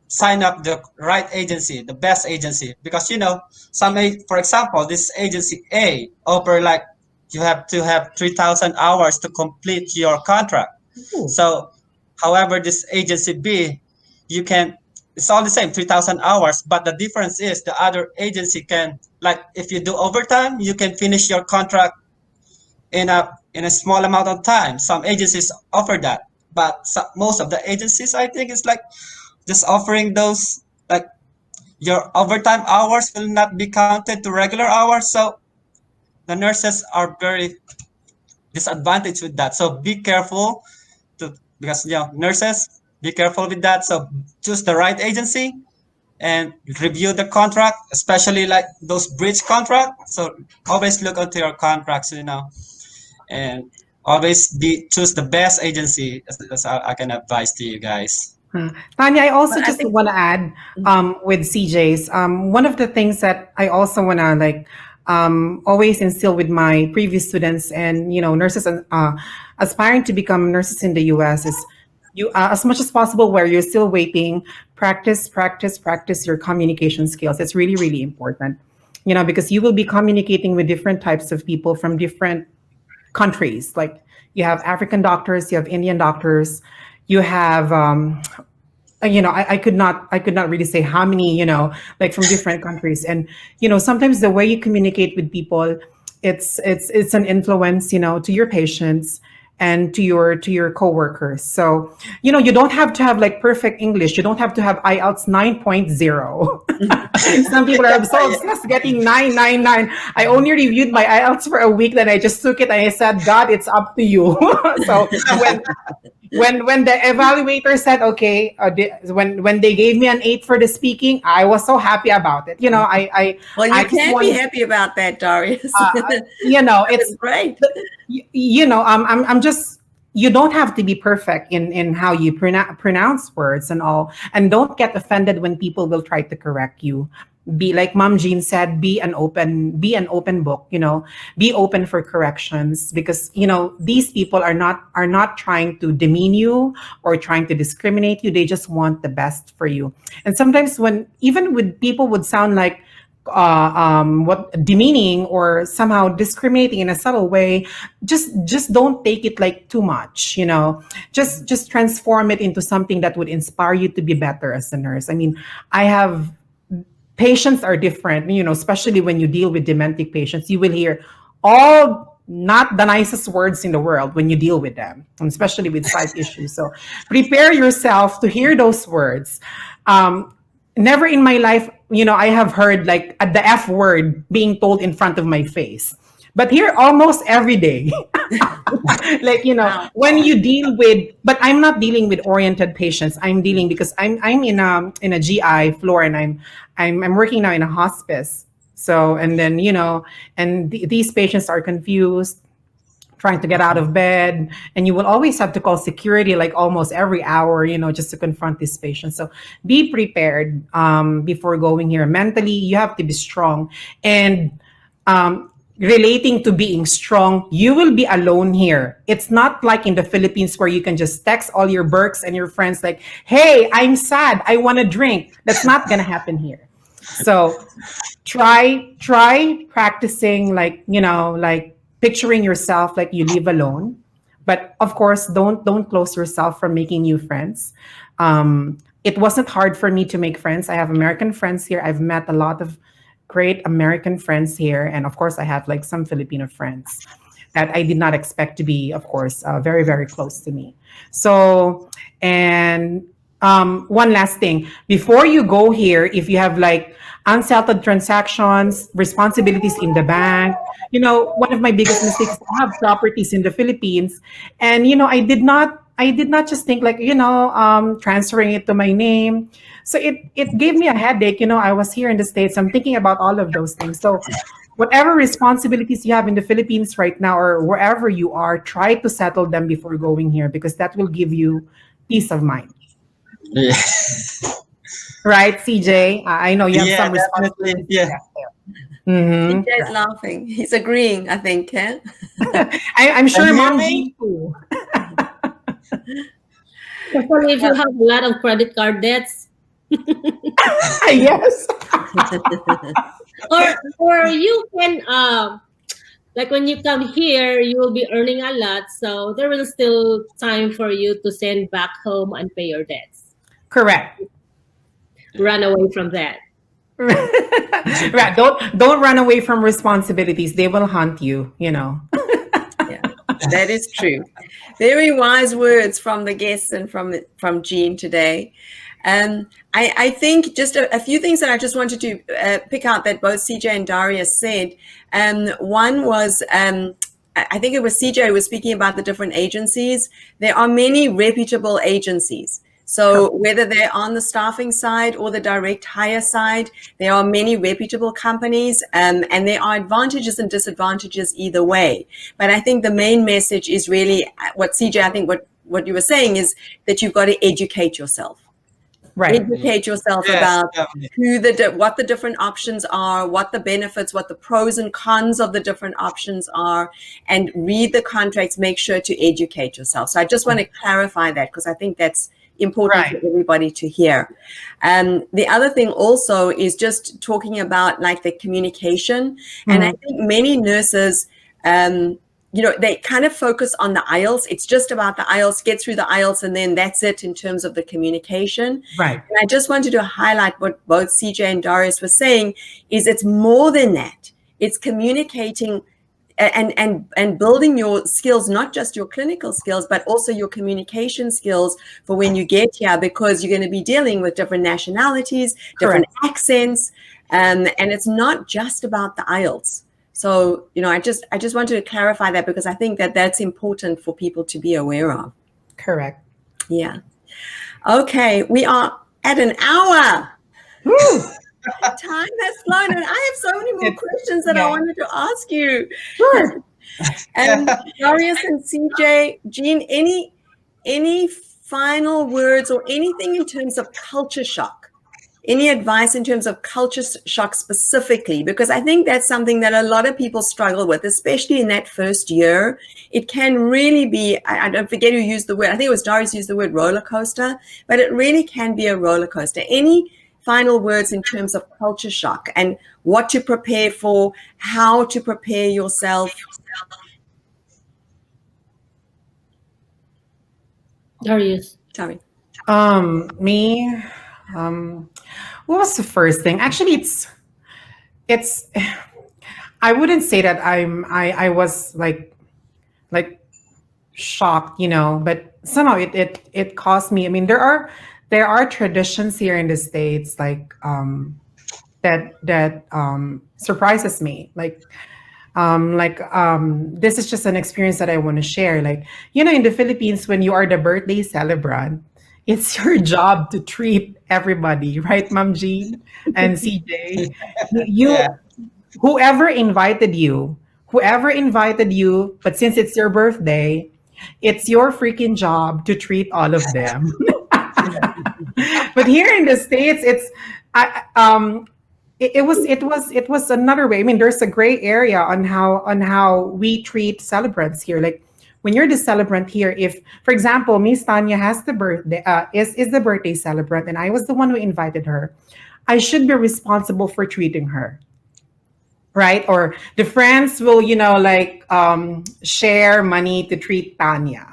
sign up the right agency, the best agency, because for example, this agency A offer, like, you have to have 3,000 hours to complete your contract. Ooh. So however, this agency B, you can, it's all the same, 3,000 hours, but the difference is the other agency can, like, if you do overtime, you can finish your contract in a small amount of time. Some agencies offer that, but most of the agencies, I think, is like just offering those, like, your overtime hours will not be counted to regular hours. So the nurses are very disadvantaged with that. So be careful to, because nurses, be careful with that. So choose the right agency and review the contract, especially like those bridge contract. So always look onto your contracts, and always be choose the best agency. That's how I can advise to you guys. Tanya, I also But I just think want to add with CJ's, one of the things that I also want to like always instill with my previous students and nurses aspiring to become nurses in the US is you as much as possible where you're still waiting, practice your communication skills. It's really really important, because you will be communicating with different types of people from different countries. Like you have African doctors, you have Indian doctors, you have I could not really say how many, like from different countries. And sometimes the way you communicate with people, it's an influence, to your patients and to your coworkers. So you don't have to have like perfect English. You don't have to have IELTS 9.0. Some people are so obsessed getting 999. I only reviewed my IELTS for a week, then I just took it and I said, God, it's up to you. So when the evaluator said okay, when they gave me an 8 for the speaking, I was so happy about it. Well, I you just can be want happy about that, Darius. it's It's great. I'm just, you don't have to be perfect in how you pronounce words and all, and don't get offended when people will try to correct you. Be like Mom Jean said, be an open book, be open for corrections, because these people are not trying to demean you or trying to discriminate you. They just want the best for you. And sometimes when even with people would sound like what demeaning or somehow discriminating in a subtle way, just don't take it like too much. Just transform it into something that would inspire you to be better as a nurse. I mean, I have patients are different, especially when you deal with dementic patients. You will hear all not the nicest words in the world when you deal with them, and especially with sight issues. So prepare yourself to hear those words. Never in my life, I have heard like the F word being told in front of my face. But here almost every day. Like Wow. when you deal with, but I'm not dealing with oriented patients. I'm dealing because I'm in a GI floor, and I'm working now in a hospice. So and then and these patients are confused, trying to get out of bed, and you will always have to call security like almost every hour, just to confront these patients. So be prepared before going here. Mentally, you have to be strong. And relating to being strong, you will be alone here. It's not like in the Philippines where you can just text all your Berks and your friends like, hey, I'm sad, I want a drink. That's not gonna happen here. So try practicing, like like picturing yourself like you live alone. But of course, don't close yourself from making new friends. It wasn't hard for me to make friends. I have American friends here. I've met a lot of great American friends here, and of course I have like some Filipino friends that I did not expect to be, of course, very very close to me. So, and one last thing before you go here, if you have like unsettled transactions, responsibilities in the bank. One of my biggest mistakes is I have properties in the Philippines, and I did not just think like transferring it to my name. So it gave me a headache. I was here in the States. I'm thinking about all of those things. So whatever responsibilities you have in the Philippines right now or wherever you are, try to settle them before going here, because that will give you peace of mind. Yeah, Right, CJ? I know you have yeah, some definitely. responsibilities. Yeah, Mm-hmm. CJ's laughing. He's agreeing, I think. Yeah? I'm can sure you hear Mom me? Jean too. Especially if you have a lot of credit card debts, Yes. or you can like when you come here, you will be earning a lot, so there will still time for you to send back home and pay your debts. Correct. Run away from that. Right. Don't run away from responsibilities. They will haunt you. That is true. Very wise words from the guests and from Jean today. I think just a few things that I just wanted to pick out that both CJ and Darius said. One was, I think it was CJ who was speaking about the different agencies. There are many reputable agencies. So whether they're on the staffing side or the direct hire side, there are many reputable companies, and there are advantages and disadvantages either way. But I think the main message is really what CJ, I think what you were saying is that you've got to educate yourself. Right. Educate yourself Yes, about definitely. what the different options are, what the benefits, what the pros and cons of the different options are, and read the contracts. Make sure to educate yourself. So I just want to clarify that because I think that's important Right. for everybody to hear. The other thing also is just talking about like the communication, and I think many nurses. They kind of focus on the IELTS. It's just about the IELTS, get through the IELTS, and then that's it in terms of the communication. Right. And I just wanted to highlight what both CJ and Darius were saying is it's more than that. It's communicating and building your skills, not just your clinical skills, but also your communication skills for when you get here, because you're going to be dealing with different nationalities, different accents, and it's not just about the IELTS. So, I just wanted to clarify that because I think that that's important for people to be aware of. Correct. Yeah. Okay, we are at an hour. Time has flown, and I have so many more questions that I wanted to ask you. Sure. And Darius and CJ, Jean, any final words or anything in terms of culture shock? Any advice in terms of culture shock specifically? Because I think that's something that a lot of people struggle with, especially in that first year. It can really be, I don't forget who used the word, I think it was Darius used the word roller coaster, but it really can be a roller coaster. Any final words in terms of culture shock and what to prepare for, how to prepare yourself? Darius. Sorry. Me, what was the first thing? Actually, it's I wouldn't say that I was like shocked, but somehow it caused me. I mean, there are traditions here in the States that surprises me. This is just an experience that I want to share. In the Philippines, when you are the birthday celebrant, it's your job to treat everybody, right, Ma'am Jean and CJ? You, Yeah. whoever invited you, but since it's your birthday, it's your freaking job to treat all of them. But here in the States, I, it was another way. I mean, there's a gray area on how we treat celebrants here. Like when you're the celebrant here, if, for example, Miss Tanya has the birthday is the birthday celebrant, and I was the one who invited her, I should be responsible for treating her. Right? Or the friends will, share money to treat Tanya.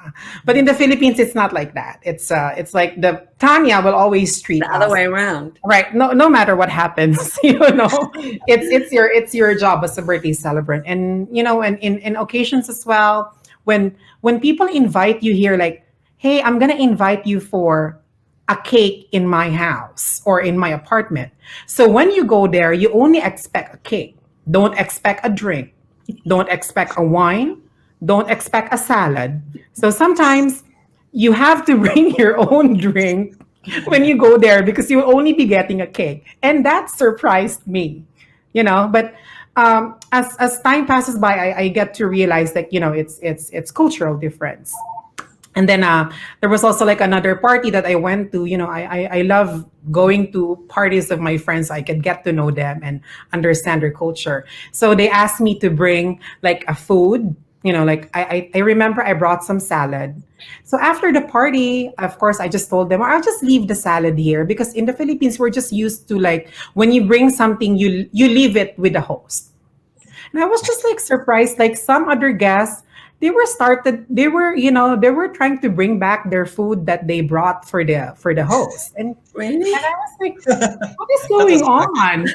But in the Philippines, it's not like that. It's like the Tanya will always treat The other us. way around. Right. No matter what happens, it's your job as a birthday celebrant. And and in occasions as well, when people invite you here, like, hey, I'm gonna invite you for a cake in my house or in my apartment. So when you go there, you only expect a cake. Don't expect a drink. Don't expect a wine. Don't expect a salad. So sometimes you have to bring your own drink when you go there because you'll only be getting a cake. And that surprised me, But as time passes by, I get to realize that, it's cultural difference. And then there was also like another party that I went to. I love going to parties of my friends. I could get to know them and understand their culture. So they asked me to bring like a food. Like I remember I brought some salad. So after the party, of course, I just told them, I'll just leave the salad here because in the Philippines we're just used to like when you bring something, you leave it with the host. And I was just like surprised, like some other guests, they were trying to bring back their food that they brought for the host. And Really? I was like, what is That going was funny.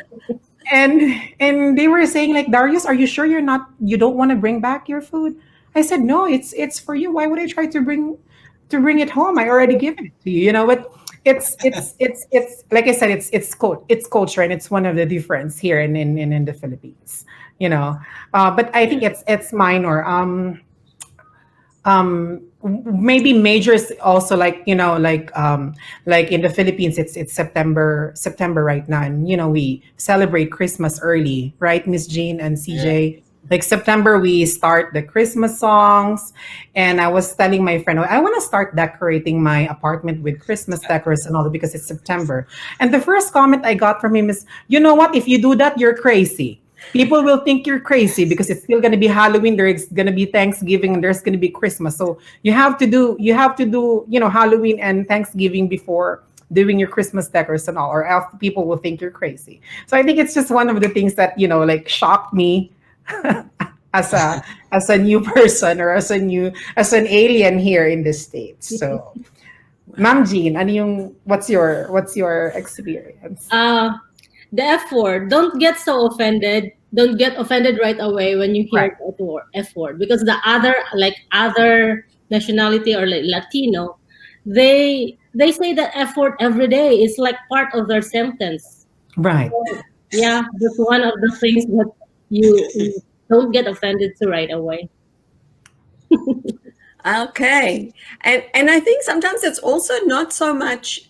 on? And they were saying like, Darius, are you sure you don't want to bring back your food? I said, no, it's for you. Why would I try to bring it home? I already given it to you, but it's like I said, it's culture, and it's one of the difference here in the Philippines, but I think Yeah. it's minor. Maybe majors also, like in the Philippines, it's September right now, and we celebrate Christmas early, right, Miss Jean and Yeah. CJ? Like September, we start the Christmas songs, and I was telling my friend, I want to start decorating my apartment with Christmas decors and all that because it's September. And the first comment I got from him is, you know what? If you do that, you're crazy. People will think you're crazy because it's still going to be Halloween, there's going to be Thanksgiving, and there's going to be Christmas. So you have to do Halloween and Thanksgiving before doing your Christmas decors and all, or else people will think you're crazy. So I think it's just one of the things that like shocked me as a new person, or as an alien here in the States. So Ma'am Jean, what's your experience? The F word. Don't get so offended. Don't get offended right away when you hear Right. the F word, because the other nationality, or like Latino, they say that F word every day. It's like part of their sentence. Right. So, yeah, that's one of the things that you don't get offended to right away. Okay. And I think sometimes it's also not so much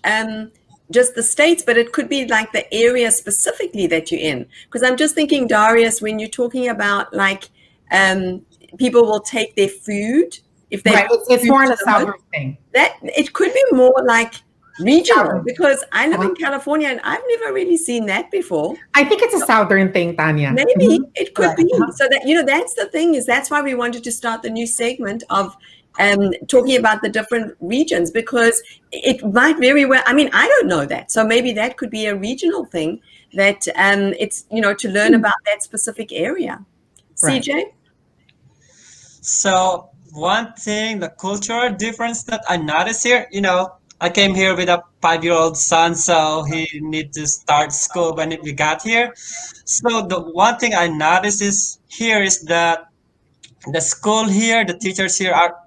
just the states, but it could be like the area specifically that you're in. Because I'm just thinking, Darius, when you're talking about like people will take their food if they Right. bring It's food more on to a the host, southern thing. that it could be more like regional, Southern. because I live Uh-huh. in California and I've never really seen that before. I think it's a southern thing, Tanya. Maybe it could Correct. be. So that, that's the thing, is that's why we wanted to start the new segment of talking about the different regions, because it might very well, I mean, I don't know that. So maybe that could be a regional thing that it's, to learn about that specific area. Right. CJ? So one thing, the cultural difference that I noticed here, I came here with a 5-year-old son, so he need to start school when we got here. So the one thing I noticed is that the school here, the teachers here are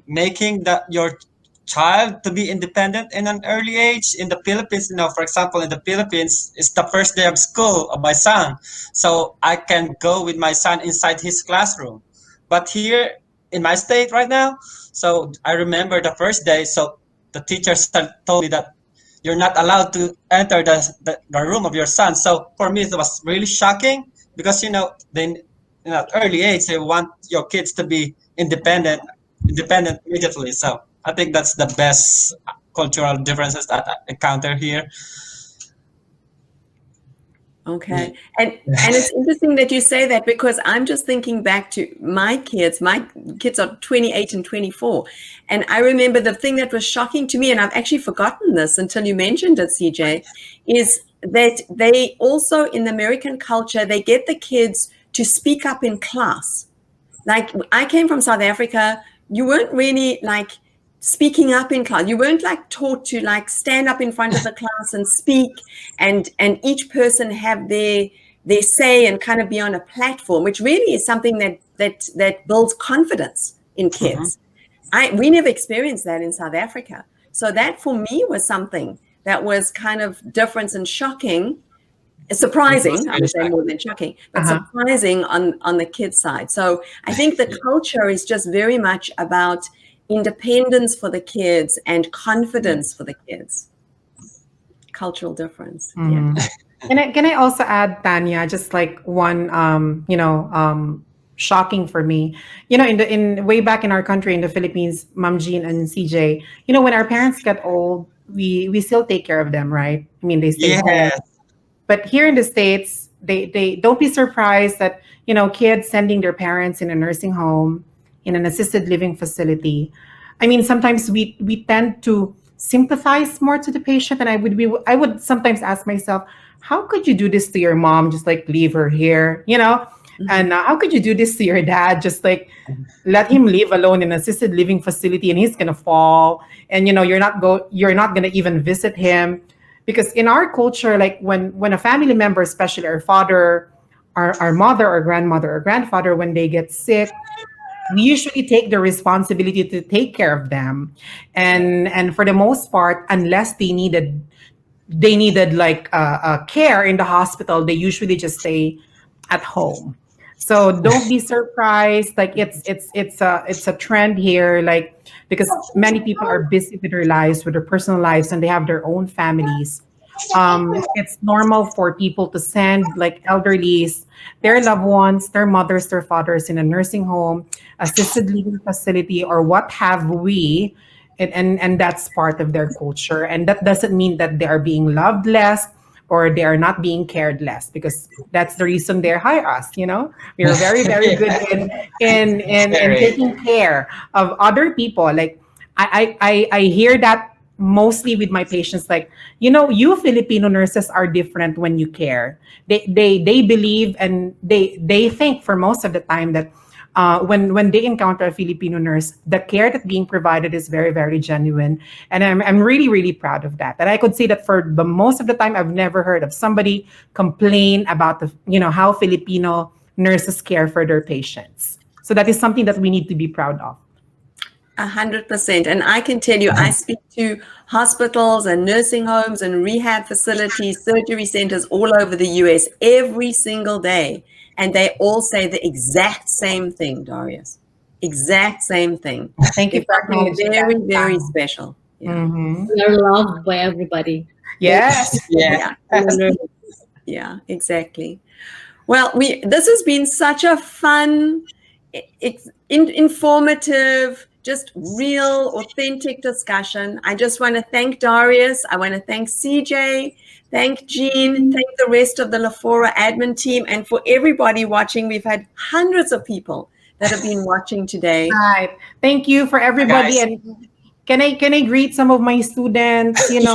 making your child to be independent in an early age. In the Philippines, for example, in the Philippines, it's the first day of school of my son, so I can go with my son inside his classroom. But here in my state right now, so I remember the first day, so the teachers told me that you're not allowed to enter the room of your son. So for me, it was really shocking, because then at early age they want your kids to be independent immediately. So I think that's the best cultural differences that I encounter here. Okay. And it's interesting that you say that, because I'm just thinking back to my kids. My kids are 28 and 24. And I remember the thing that was shocking to me, and I've actually forgotten this until you mentioned it, CJ, is that they also, in the American culture, they get the kids to speak up in class. Like, I came from South Africa. You weren't really like speaking up in class. You weren't like taught to like stand up in front of the class and speak, and each person have their say and kind of be on a platform, which really is something that builds confidence in Mhm. kids. We never experienced that in South Africa. So that for me was something that was kind of different and shocking. It was Surprising, I really would say, more shocking. than shocking, but Uh-huh. surprising on the kids' side. So I think the culture is just very much about independence for the kids and confidence for the kids. Cultural difference. Yeah. Mhm. Can I also add, Tanya, just like one shocking for me. In way back in our country in the Philippines, Ma'am Jean and CJ, when our parents get old, we still take care of them, right? I mean, they stay home. Yes. But here in the States, they don't be surprised that, kids sending their parents in a nursing home, in an assisted living facility. I mean, sometimes we tend to sympathize more to the patient, and I would sometimes ask myself, how could you do this to your mom? Just like leave her here, and how could you do this to your dad? Just like let him live alone in an assisted living facility, and he's gonna fall, and you're not gonna even visit him, because in our culture, like when a family member, especially our father, our mother or grandmother or grandfather, when they get sick, we usually take the responsibility to take care of them, and for the most part, unless they needed like care in the hospital, they usually just stay at home. So don't be surprised. Like it's a trend here. Like because many people are busy with their lives, with their personal lives, and they have their own families. It's normal for people to send like elderlies, their loved ones, their mothers, their fathers in a nursing home, assisted living facility, or what have we. And that's part of their culture. And that doesn't mean that they are being loved less or they are not being cared less, because that's the reason they hire us. We are very, very good in Very. taking care of other people. Like I hear that mostly with my patients, like, you Filipino nurses are different when you care. They believe, and they think for most of the time that when they encounter a Filipino nurse, the care that's being provided is very, very genuine. And I'm really, really proud of that. And I could say that for the most of the time, I've never heard of somebody complain about how Filipino nurses care for their patients. So that is something that we need to be proud of. 100%. And I can tell you, I speak to hospitals and nursing homes and rehab facilities, surgery centers all over the US every single day. And they all say the exact same thing, Darius. Exact same thing. Thank you It's for something acknowledging very, that. very special. Yeah. Mhm. You're loved by everybody. Yes. Yeah. Yeah, exactly. Well, this has been such a fun, informative, just real, authentic discussion. I just want to thank Darius. I want to thank CJ, thank Jean, thank the rest of the Lafora admin team, and for everybody watching. We've had hundreds of people that have been watching today. Right. Thank you for everybody. Guys. And can I greet some of my students? Thank you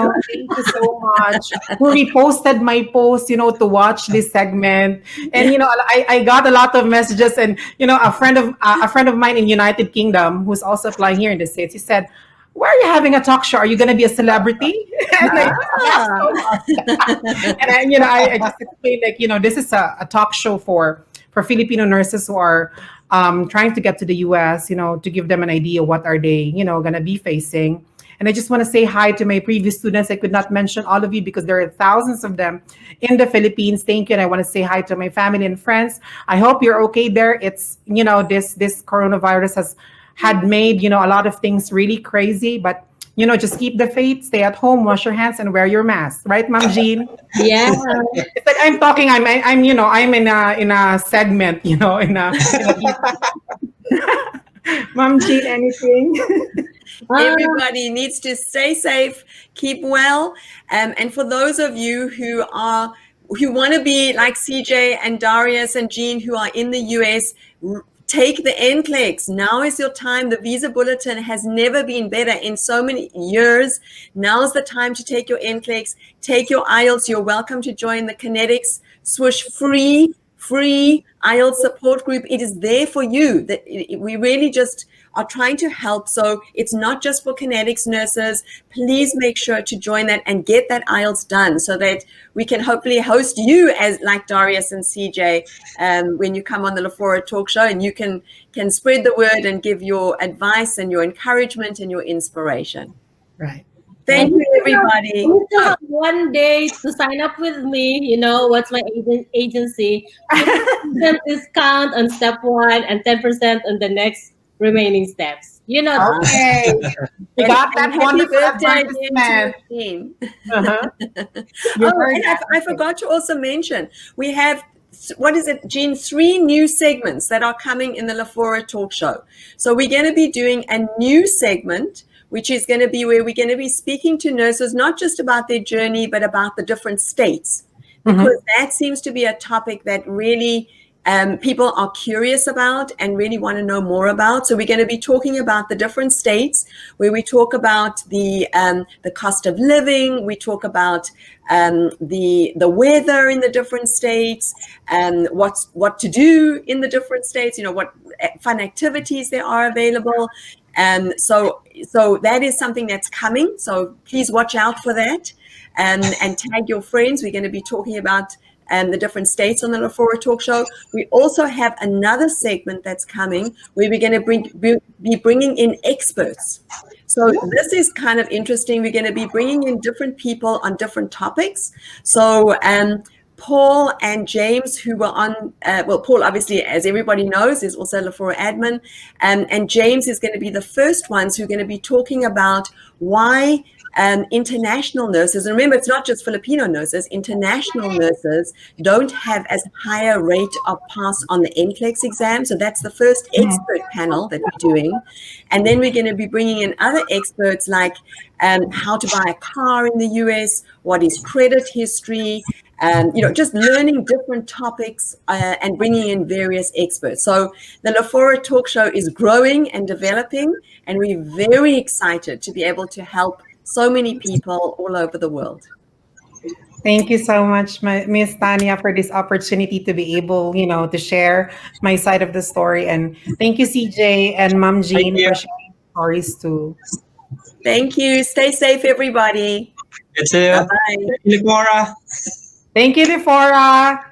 so much who reposted my post, to watch this segment. And I got a lot of messages. And a friend of mine in United Kingdom who's also applying here in the States, he said, "Where are you having a talk show? Are you going to be a celebrity?" And I just laughed so much. And I just explained, like, this is a talk show for Filipino nurses who are trying to get to the US, to give them an idea what are they, going to be facing. And I just want to say hi to my previous students. I could not mention all of you because there are thousands of them in the Philippines. Thank you. And I want to say hi to my family and friends. I hope you're okay there. It's, this coronavirus has had made, a lot of things really crazy, but just keep the faith, stay at home, wash your hands, and wear your mask. Right, Ma'am Jean? Yeah. It's like I'm talking. I'm in a segment. Ma'am Jean, anything? Everybody needs to stay safe, keep well. And for those of you who want to be like CJ and Darius and Jean, who are in the US, take the NCLEX. Now is your time. The visa bulletin has never been better in so many years. Now is the time to take your NCLEX, take your IELTS. You're welcome to join the Connetics Swoosh free IELTS support group. It is there for you. We really just are trying to help. So it's not just for Connetics nurses. Please make sure to join that and get that IELTS done so that we can hopefully host you as like Darius and CJ when you come on the Lafora Talk Show, and you can spread the word and give your advice and your encouragement and your inspiration. Right. Thank you, everybody. You still have one day to sign up with me. What's my agency? 10% discount on step 1 and 10% on the next remaining steps. Okay. We got that happy wonderful birthday advertisement. to Jean. Uh-huh. And I forgot to also mention, we have, what is it, Jean, 3 new segments that are coming in the Lafora Talk Show. So we're going to be doing a new segment, which is going to be where we're going to be speaking to nurses, not just about their journey, but about the different states, because that seems to be a topic that really people are curious about and really want to know more about. So we're going to be talking about the different states, where we talk about the cost of living, we talk about the weather in the different states, and what to do in the different states, what fun activities there are available. So that is something that's coming. So please watch out for that, and tag your friends. We're going to be talking about the different states on the LaFlora Talk Show. We also have another segment that's coming where we're going to be bringing in experts. So this is kind of interesting. We're going to be bringing in different people on different topics. So Paul and James, who were on, well, Paul, obviously, as everybody knows, is also LaFlora admin. And James is going to be the first ones who are going to be talking about why international nurses, and remember, it's not just Filipino nurses, international nurses don't have as high a rate of pass on the NCLEX exam. So that's the first expert panel that we're doing. And then we're going to be bringing in other experts like how to buy a car in the US, what is credit history, just learning different topics and bringing in various experts. So the LaFlora Talk Show is growing and developing, and we're very excited to be able to help so many people all over the world. Thank you so much, Miss Tanya, for this opportunity to be able, to share my side of the story. And thank you, CJ and Mom Jean, for sharing stories too. Thank you. Stay safe, everybody. You too. Bye-bye. Thank you, Laura. Thank you, Dephora.